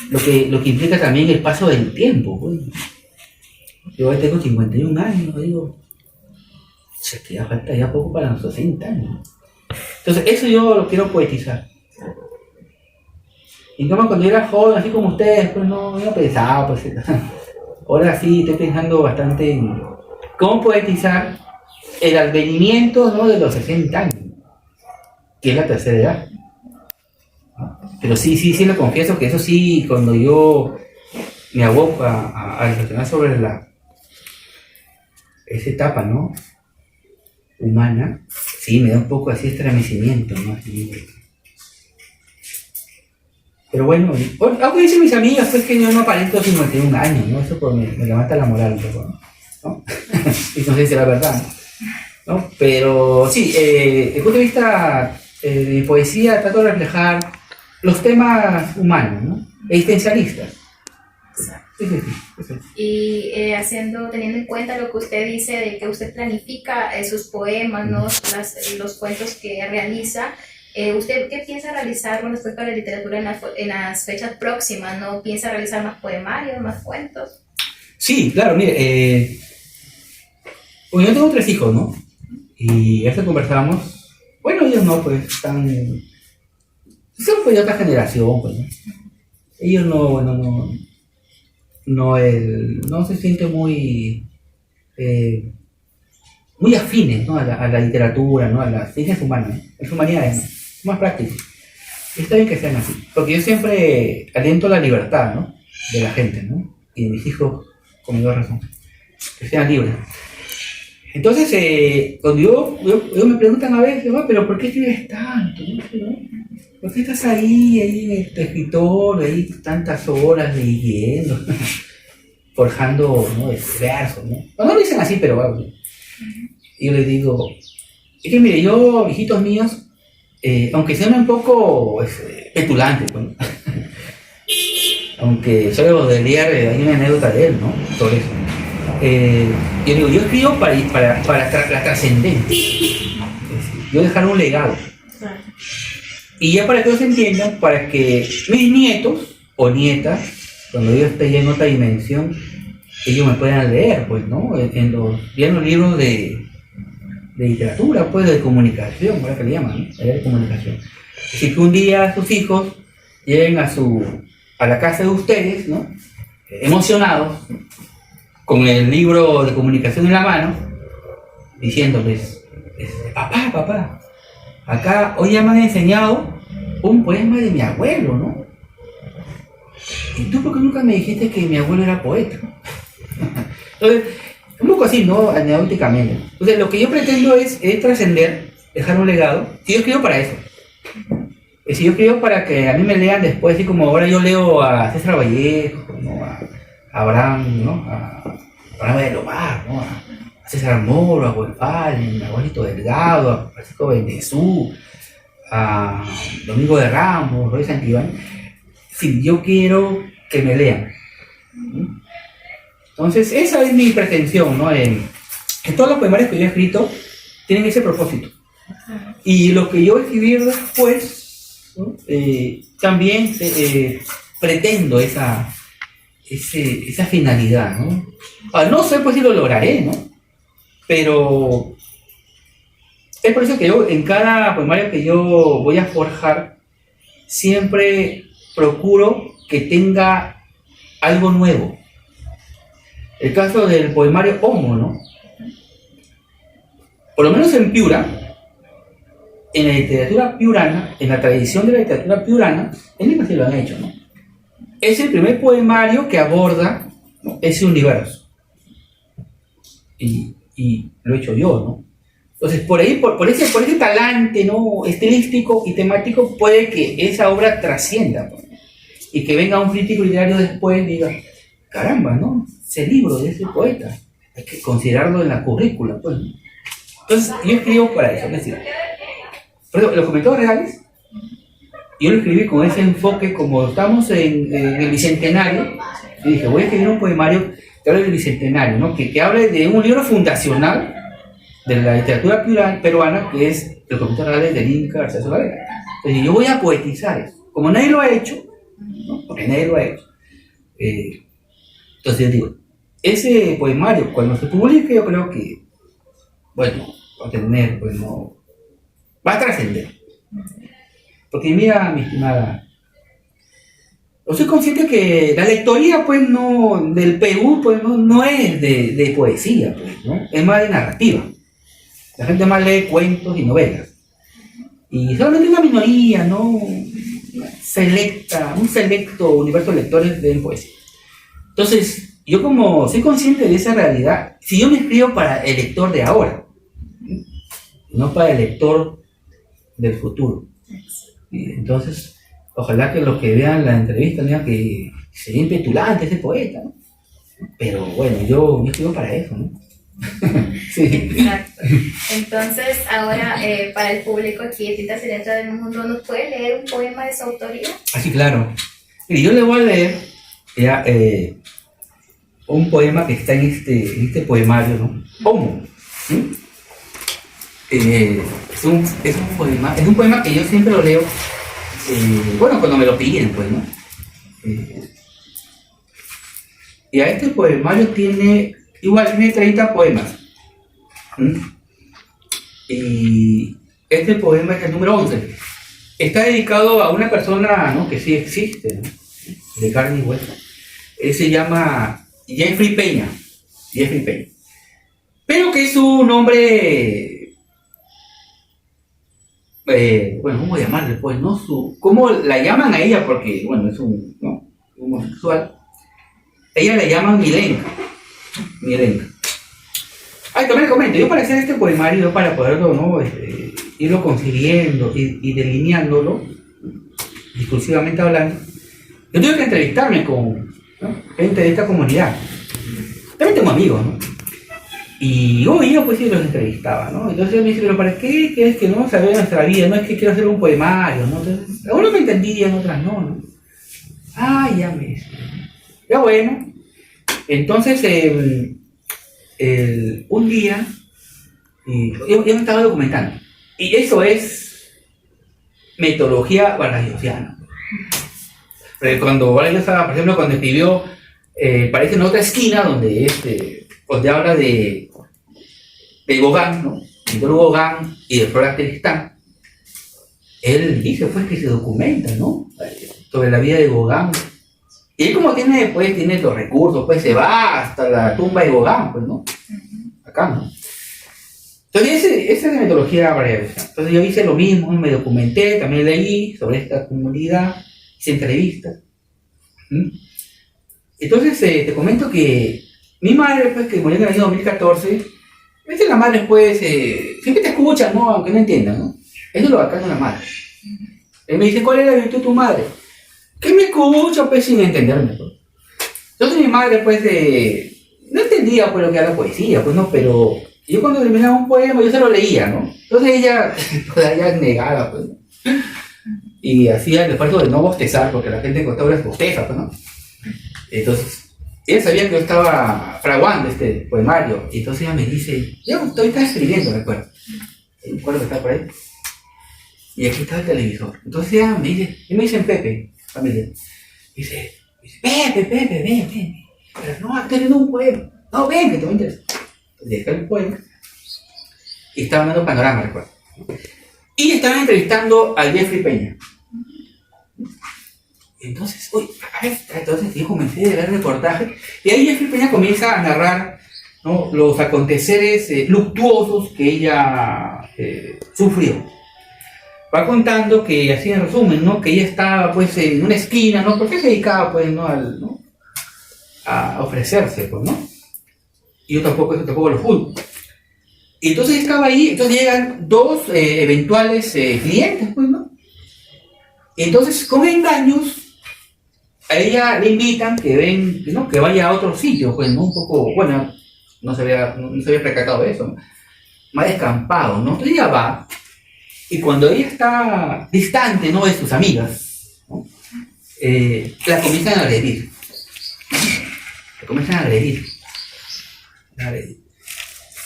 Lo que implica también el paso del tiempo, pues. Yo hoy tengo 51 años, digo, se queda falta ya poco para los 60 años. Entonces, eso yo lo quiero poetizar. Y como cuando yo era joven, así como ustedes, pues no pensaba, pues. Ahora sí estoy pensando bastante en cómo poetizar el advenimiento, ¿no? De los 60 años, que es la tercera edad. Pero sí lo confieso que eso sí, cuando yo me aboco a reflexionar sobre esa etapa, ¿no? Humana, sí, me da un poco así estremecimiento, ¿no? Pero bueno, algo dicen mis amigas, pues que yo no aparento 51 años, ¿no? Eso pues me levanta la moral un poco, ¿no? Y no sé si es la verdad, ¿no? Pero sí, desde el punto de vista de poesía, trato de reflejar los temas humanos, ¿no? Existencialistas. Sí. Y teniendo en cuenta lo que usted dice de que usted planifica sus poemas, ¿no? Los cuentos que realiza, ¿usted qué piensa realizar con respecto a la literatura en las fechas próximas, ¿no? ¿Piensa realizar más poemarios, más cuentos? Sí, claro, mire, pues yo tengo 3 hijos, ¿no? Y eso conversábamos, bueno, ellos no, pues son pues de otra generación, pues, ¿no? Ellos no se sienten muy afines, ¿no? a la literatura, ¿no? A las ciencias humanas, ¿no? Las humanidades, ¿no? Más prácticas. Y está bien que sean así, porque yo siempre aliento la libertad, ¿no? De la gente, ¿no? Y de mis hijos, con mayor razón, que sean libres. Entonces, cuando yo me preguntan a veces, pero ¿por qué escribes tanto? ¿No? ¿Por qué estás ahí en este escritorio, ahí tantas horas leyendo, forjando, ¿no? Versos, ¿no? No lo dicen así, pero bueno. Y yo les digo, es que mire, yo, hijitos míos, aunque sean un poco petulantes, pues, ¿no? Aunque sobre Baudelaire hay una anécdota de él, ¿no? Sobre eso. Yo digo, yo escribo para la trascendencia. Yo dejar un legado. Y ya para que ellos entiendan, para que mis nietos o nietas, cuando yo esté ya en otra dimensión, ellos me puedan leer, pues, ¿no? En los libros de literatura, pues, de comunicación, ¿verdad que le llaman, ¿no? De comunicación. Así que un día sus hijos lleguen a la casa de ustedes, ¿no? Emocionados, con el libro de comunicación en la mano, diciéndoles, papá, acá hoy ya me han enseñado un poema de mi abuelo, ¿no? ¿Y tú por qué nunca me dijiste que mi abuelo era poeta? Entonces, un poco así, ¿no? Anecdóticamente. Entonces, lo que yo pretendo es trascender dejar un legado. Si yo escribo para eso. Si yo escribo para que a mí me lean después, así como ahora yo leo a César Vallejo, ¿no? A Abraham, ¿no? A Abraham de Lomar, ¿no? A César Moro, a Westphalen, a Juanito Delgado, a Francisco Bendezú, a Domingo de Ramos, Roy Santibán. Sí, yo quiero que me lean. Entonces, esa es mi pretensión, ¿no? Que todos los poemarios que yo he escrito tienen ese propósito. Y lo que yo escribir después, ¿no? También pretendo esa finalidad, ¿no? No sé pues si lo lograré, ¿no? Pero es por eso que yo en cada poemario que yo voy a forjar siempre procuro que tenga algo nuevo. El caso del poemario Homo, ¿no? Por lo menos en Piura, en la literatura piurana, en la tradición de la literatura piurana, en Lima sí lo han hecho, ¿no? Es el primer poemario que aborda, ¿no? ese universo. Y lo he hecho yo, ¿no? Entonces, por ahí, por ese talante, ¿no? estilístico y temático, puede que esa obra trascienda, pues, y que venga un crítico literario después y diga, caramba, ¿no? Ese libro de ese poeta, hay que considerarlo en la currícula, pues. Entonces, yo escribo para eso, es decir, por ejemplo, los comentarios reales, yo lo escribí con ese enfoque, como estamos en el Bicentenario, y dije, voy a escribir un poemario que hable del Bicentenario, ¿no? que hable de un libro fundacional de la literatura peruana, que es Los comentarios reales del Inca García Solavedra. Entonces, yo voy a poetizar eso. Como nadie lo ha hecho, ¿no? Porque nadie lo ha hecho, entonces digo, ese poemario, cuando se publique, yo creo que, bueno, va a tener, pues no, va a trascender. Porque mira, mi estimada, yo soy consciente que la lectoría, pues no, del Perú, pues no es de poesía, pues, ¿no? Es más de narrativa. La gente más lee cuentos y novelas. Y solamente una minoría, ¿no? Un selecto universo de lectores leen poesía. Entonces, yo como soy consciente de esa realidad, si yo me escribo para el lector de ahora, no para el lector del futuro. Y entonces, ojalá que los que vean la entrevista digan que sería impetulante ese poeta, ¿no? Pero bueno, yo escribo para eso, ¿no? Sí. Exacto. Entonces, ahora, para el público aquí de Tintas y Letras del Mundo, ¿nos puede leer un poema de su autoría? Así, claro. Y yo le voy a leer ya, un poema que está en este poemario, ¿no? Homo. ¿Sí? Es un poema que yo siempre lo leo, bueno, cuando me lo piden, pues, ¿no? Y a este poemario tiene 30 poemas. Y este poema es el número 11. Está dedicado a una persona, ¿no? que sí existe, ¿no? De carne y hueso. Él se llama Jeffrey Peña. Pero que es un hombre... bueno, ¿cómo llamarle? Pues, ¿no? ¿Cómo la llaman a ella? Porque, bueno, es un homosexual. Ella le llaman Milenka. Ay, también le comento, yo para hacer este poemario, para poderlo, ¿no? irlo consiguiendo y delineándolo, discursivamente hablando, yo tuve que entrevistarme con, ¿no? gente de esta comunidad. También tengo amigos, ¿no? Y yo pues sí los entrevistaba, ¿no? Entonces me dice, pero ¿para qué quieres que no saber nuestra vida? No es que quiero hacer un poemario, ¿no? Entonces, algunos me entendían, otras no. Ah, ya me dice. Ya bueno. Entonces, un día, yo me estaba documentando. Y eso es metodología vargasiana. Porque cuando Vargas estaba, por ejemplo, cuando escribió, parece en otra esquina donde habla de Gauguin, ¿no? Víctor Gauguin y de Flora Tristán. Él dice pues que se documenta, ¿no? Sobre la vida de Gauguin. Y él como tiene los recursos, pues se va hasta la tumba de Gauguin, pues, ¿no? Acá, ¿no? Entonces esa es la metodología vargasiana. Entonces yo hice lo mismo, me documenté, también leí sobre esta comunidad, hice entrevistas. Entonces te comento que mi madre, pues, que murió en el año 2014, A veces la madre, pues, siempre te escucha, ¿no? Aunque no entiendan, ¿no? Eso es lo bacano de la madre. Él me dice, ¿cuál es la virtud de tu madre? Que me escucha, pues, sin entenderme, pues. Entonces mi madre, pues, no entendía, pues, lo que era la poesía, pues, ¿no? Pero yo cuando terminaba un poema, yo se lo leía, ¿no? Entonces ella, ella negaba, pues, ¿no? Y hacía el esfuerzo de no bostezar, porque la gente en Costa bosteza, pues, ¿no? Entonces, ella sabía que yo estaba fraguando este poemario, y entonces ella me dice, yo estoy escribiendo, recuerdo. Recuerdo que está por ahí. Y aquí estaba el televisor. Entonces ella me dice, y me dicen Pepe, familia. Dice, Pepe, ven. Pero no, estoy leyendo un poema. No, ven, que te va a interesar. Entonces dejé el poema, y estaba dando panorama, recuerdo. Y estaban entrevistando a Jeffrey Peña. Entonces, entonces yo comencé a ver reportajes, y ahí Jeffrey Peña comienza a narrar, ¿no?, los aconteceres luctuosos que ella sufrió. Va contando que, así en resumen, ¿no?, que ella estaba, pues, en una esquina, ¿no?, porque se dedicaba, pues, ¿no?, a ofrecerse, pues, ¿no? Y yo tampoco lo juzgo. Y entonces estaba ahí, entonces llegan dos eventuales clientes, pues, ¿no? Y entonces, con engaños, a ella le invitan ¿no?, que vaya a otro sitio, pues, ¿no? Un poco, bueno, no se había percatado de eso, ¿no?, más descampado, ¿no? Entonces ella va, y cuando ella está distante, ¿no?, de sus amigas, ¿no?, la comienzan a agredir.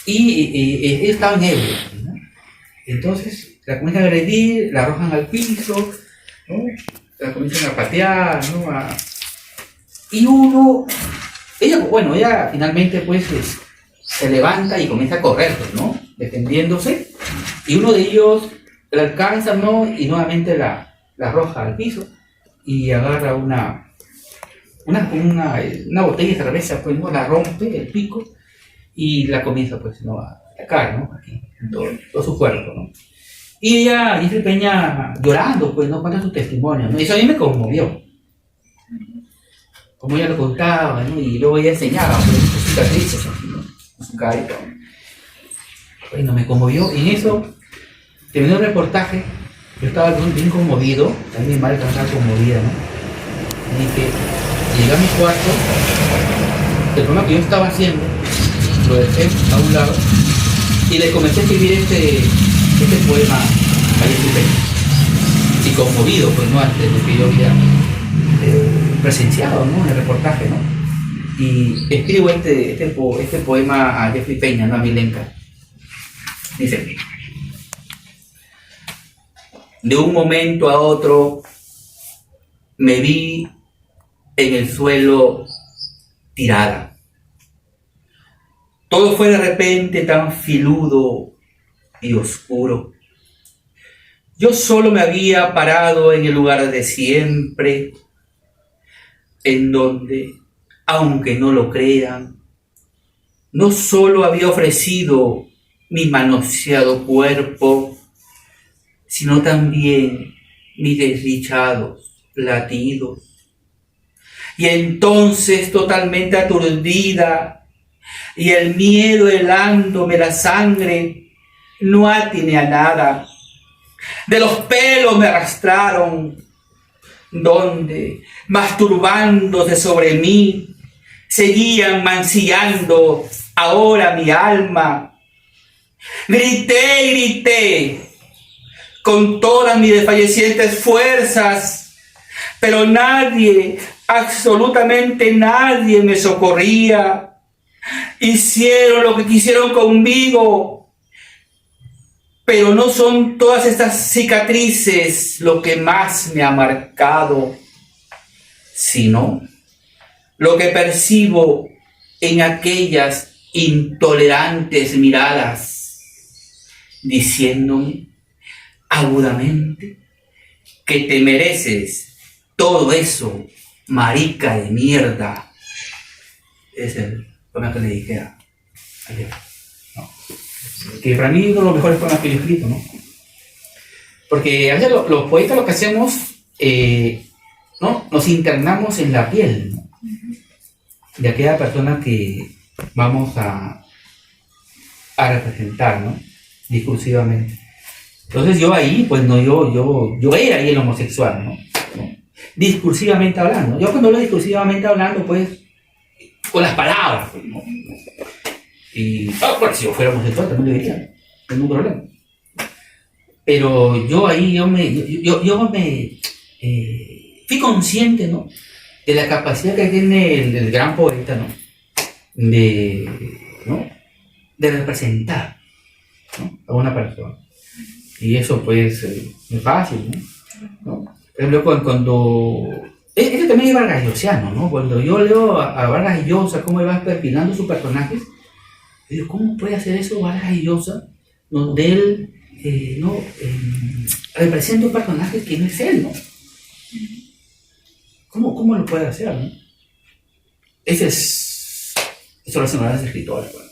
Y ellos estaban ebrios, ¿no? Entonces la comienzan a agredir, la arrojan al piso, ¿no?, la comienzan a patear, ¿no? Ella finalmente, pues, se levanta y comienza a correr, pues, ¿no?, defendiéndose, y uno de ellos la alcanza, ¿no?, y nuevamente la arroja al piso, y agarra una botella de cerveza, pues, ¿no?, la rompe el pico, y la comienza, pues, ¿no?, a atacar, ¿no?, aquí, en todo su cuerpo, ¿no? Y ella, Jeffrey Peña, llorando, pues, no cuenta su testimonio, ¿no? Y eso a mí me conmovió. Como ella lo contaba, ¿no? Y luego ella enseñaba, pues, sus cicatrices, ¿no?, su carita. Bueno, me conmovió. Y en eso, terminó el reportaje, yo estaba bien conmovido, también mi madre estaba conmovida, ¿no? Y dije, llegué a mi cuarto, el programa que yo estaba haciendo, lo dejé a un lado, y le comencé a escribir este poema a Jeffrey Peña. Y conmovido, pues, ¿no?, antes de que yo había presenciado, ¿no?, en el reportaje, ¿no? Y escribo este poema a Jeffrey Peña, ¿no?, a Milenka. Dice: de un momento a otro me vi en el suelo tirada. Todo fue de repente tan filudo y oscuro. Yo solo me había parado en el lugar de siempre, en donde, aunque no lo crean, no solo había ofrecido mi manoseado cuerpo, sino también mis desdichados latidos. Y entonces, totalmente aturdida, y el miedo helándome la sangre, no atiné a nada. De los pelos me arrastraron, donde, masturbándose sobre mí, seguían mancillando ahora mi alma. Grité con todas mis desfallecientes fuerzas, pero nadie, absolutamente nadie me socorría. Hicieron lo que quisieron conmigo, pero no son todas estas cicatrices lo que más me ha marcado, sino lo que percibo en aquellas intolerantes miradas, diciéndome agudamente que te mereces todo eso, marica de mierda. Es el poema que le dije a Jeff, ¿no? Que para mí es uno de los mejores poemas que yo he escrito, ¿no? Porque a veces los poetas lo que hacemos, ¿no?, nos internamos en la piel, ¿no?, de aquella persona que vamos a a representar, ¿no? Discursivamente. Entonces yo ahí, pues no, yo era ahí el homosexual, ¿no? Discursivamente hablando. Yo cuando hablo discursivamente hablando, pues, con las palabras, pues, ¿no? Y, bueno, si yo fuera homosexual también lo diría, no hay ningún problema. Pero yo ahí, yo me fui consciente, ¿no? De la capacidad que tiene el gran poeta, ¿no? ¿No? De representar, ¿no? A una persona. Y eso, pues, es fácil, ¿no? Por ejemplo, cuando... Eso también es Vargas Llosiano, ¿no? Cuando yo leo a Vargas Llosa, cómo él va perfilando sus personajes, digo, ¿cómo puede hacer eso Vargas Llosa? Donde él, representa un personaje que no es él, ¿no? ¿Cómo lo puede hacer, no? Eso lo hacen los escritores, pues.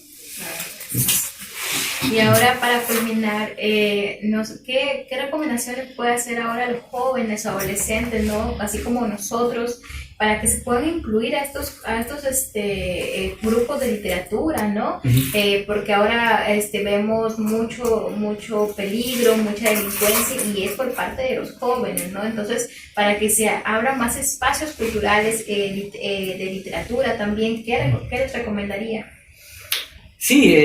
Y ahora para culminar, ¿qué recomendaciones puede hacer ahora a los jóvenes, adolescentes, ¿no? Así como nosotros, para que se puedan incluir a estos grupos de literatura, ¿no? Uh-huh. Porque ahora vemos mucho peligro, mucha delincuencia y es por parte de los jóvenes, ¿no? Entonces, para que se abran más espacios culturales de literatura también, ¿qué les recomendaría? Sí,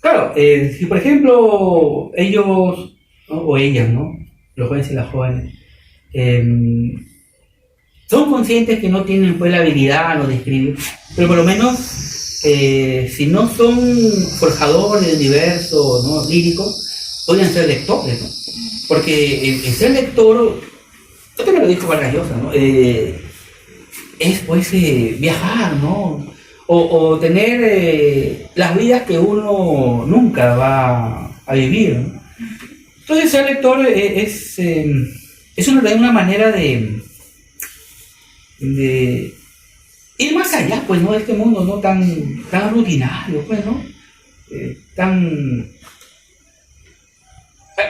claro, si por ejemplo ellos, ¿no? O ellas, ¿no? Los jóvenes y las jóvenes, son conscientes que no tienen pues la habilidad no de escribir, pero por lo menos si no son forjadores de universo, ¿no? Lírico, podrían ser lectores, ¿no? Porque el ser lector, yo también lo dijo Vargas Llosa, ¿no? Es pues viajar, ¿no? O tener las vidas que uno nunca va a vivir, ¿no? Entonces ser lector es una manera de ir más allá, pues, ¿no? De este mundo, ¿no? Tan rutinario, pues, ¿no?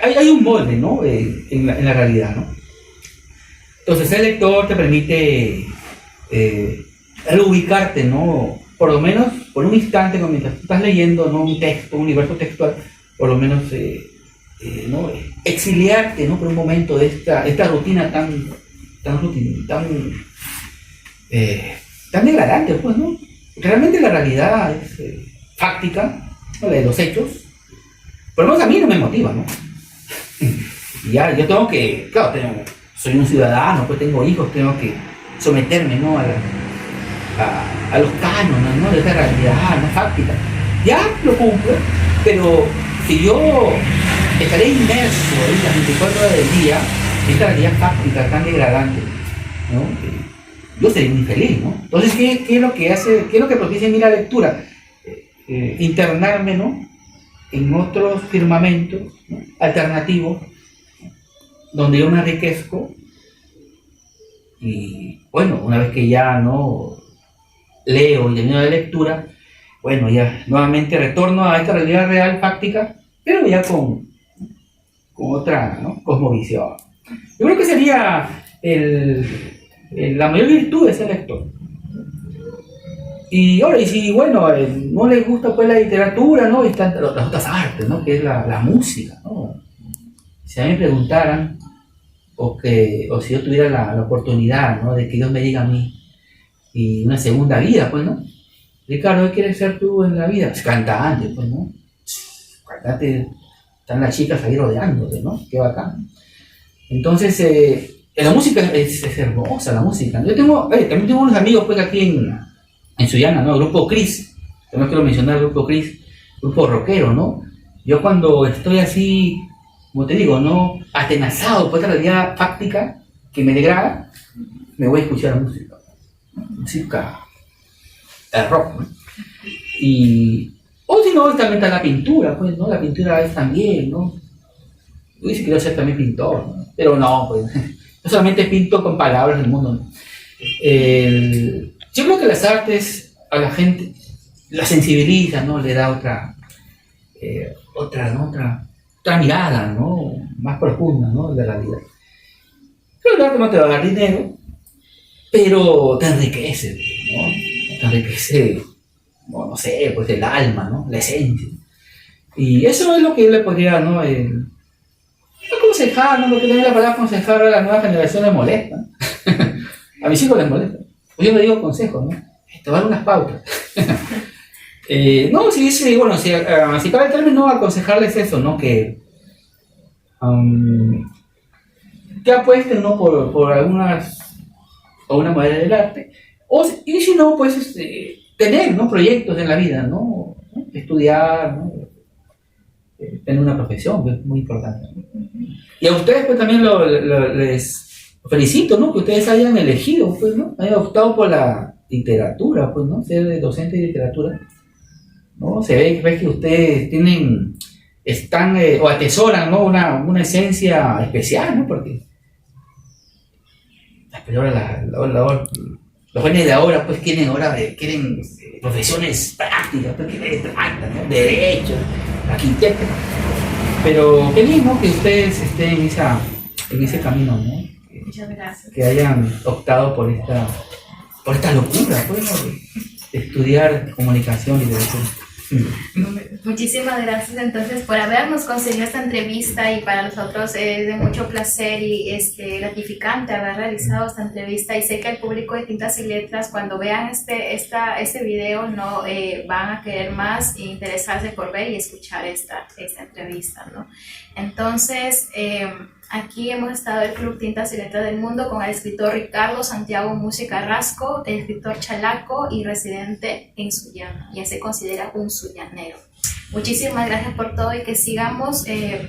Hay un molde, ¿no? En la realidad, ¿no? Entonces ser lector te permite reubicarte, ¿no? Por lo menos por un instante, mientras estás leyendo, ¿no? Un texto, un universo textual, por lo menos ¿no? Exiliarte, ¿no? Por un momento de esta rutina tan degradante, pues, ¿no? Realmente la realidad es fáctica, ¿no? La de los hechos, por lo menos a mí no me motiva, ¿no? Ya, yo tengo que, claro, soy un ciudadano, pues tengo hijos, tengo que someterme, ¿no? A los cánones, ¿no? De esa realidad, ¿no? Fáctica. Ya lo cumplo, pero si yo estaré inmerso en las 24 horas del día, en esta realidad fáctica tan degradante, ¿no? Yo seré muy infeliz, ¿no? Entonces, ¿qué es lo que hace, qué es lo que propicia en mí la lectura? Internarme, ¿no? En otros firmamentos, ¿no? Alternativos, donde yo me enriquezco y, bueno, una vez que ya, ¿no? Leo y termino la lectura, bueno, ya nuevamente retorno a esta realidad real, fáctica, pero ya con otra, ¿no? Cosmovisión. Yo creo que sería la mayor virtud de ser lector. Y ahora, y si, bueno, no les gusta pues la literatura, ¿no? Y están las otras artes, ¿no? Que es la música, ¿no? Si a mí me preguntaran, o si yo tuviera la oportunidad, ¿no? De que Dios me diga a mí, y una segunda vida, pues, ¿no? Ricardo, ¿qué quieres ser tú en la vida? Es cantante, pues, ¿no? Cantante, están las chicas ahí rodeándote, ¿no? Qué bacán. Entonces, la música es hermosa, la música. Yo también tengo unos amigos, pues, aquí en Sullana, ¿no? El grupo Cris, también quiero mencionar el grupo Cris, grupo rockero, ¿no? Yo cuando estoy así, como te digo, ¿no? Atenazado por esta realidad fáctica que me degrada, me voy a escuchar la música. Música de rock, ¿no? O si no, también está la pintura, pues, ¿no? La pintura es también, ¿no? Yo sí quiero ser también pintor, ¿no? Pero no, pues, no solamente pinto con palabras del mundo, ¿no? Yo creo que las artes a la gente la sensibiliza, ¿no? Le da otra mirada, ¿no? Más profunda, ¿no? De la vida. Claro que no te va a dar dinero, pero te enriquece, ¿no? Te enriquece, no sé, pues el alma, ¿no? La esencia. Y eso es lo que yo le podría, ¿no? Aconsejar, ¿no? Porque también la palabra aconsejar a la nueva generación les molesta. A mis hijos les molesta. Pues yo le digo consejos, ¿no? Te van unas pautas. No, sí, bueno, si cabe el término, aconsejarles eso, ¿no? Que apuesten, ¿no? Por alguna manera del arte. Y si no, pues tener, ¿no? Proyectos en la vida, ¿no? Estudiar, ¿no? Tener una profesión, que es muy importante, ¿no? Y a ustedes pues también les felicito, ¿no? Que ustedes hayan elegido, pues, ¿no? Hayan optado por la literatura, pues, ¿no? Ser docente de literatura, ¿no? Se ve que ustedes están o atesoran, ¿no? Una esencia especial, ¿no? Porque los jóvenes de ahora pues quieren profesiones prácticas, pues quieren ¿no? Derecho, arquitecto. Pero qué lindo que ustedes estén en ese camino, ¿no? Muchas gracias. Que hayan optado por esta locura, pues, ¿no? de estudiar comunicación y literatura. Muchísimas gracias entonces por habernos conseguido esta entrevista, y para nosotros es de mucho placer y gratificante haber realizado esta entrevista, y sé que el público de Tintas y Letras, cuando vean este video, no van a querer más e interesarse por ver y escuchar esta entrevista, ¿no? Entonces aquí hemos estado el Club Tintas y Letras del Mundo con el escritor Ricardo Santiago Musi Carrasco, el escritor chalaco y residente en Sullana, ya se considera un sullanero. Muchísimas gracias por todo, y que sigamos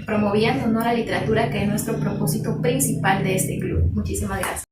promoviendo, ¿no? La literatura, que es nuestro propósito principal de este club. Muchísimas gracias.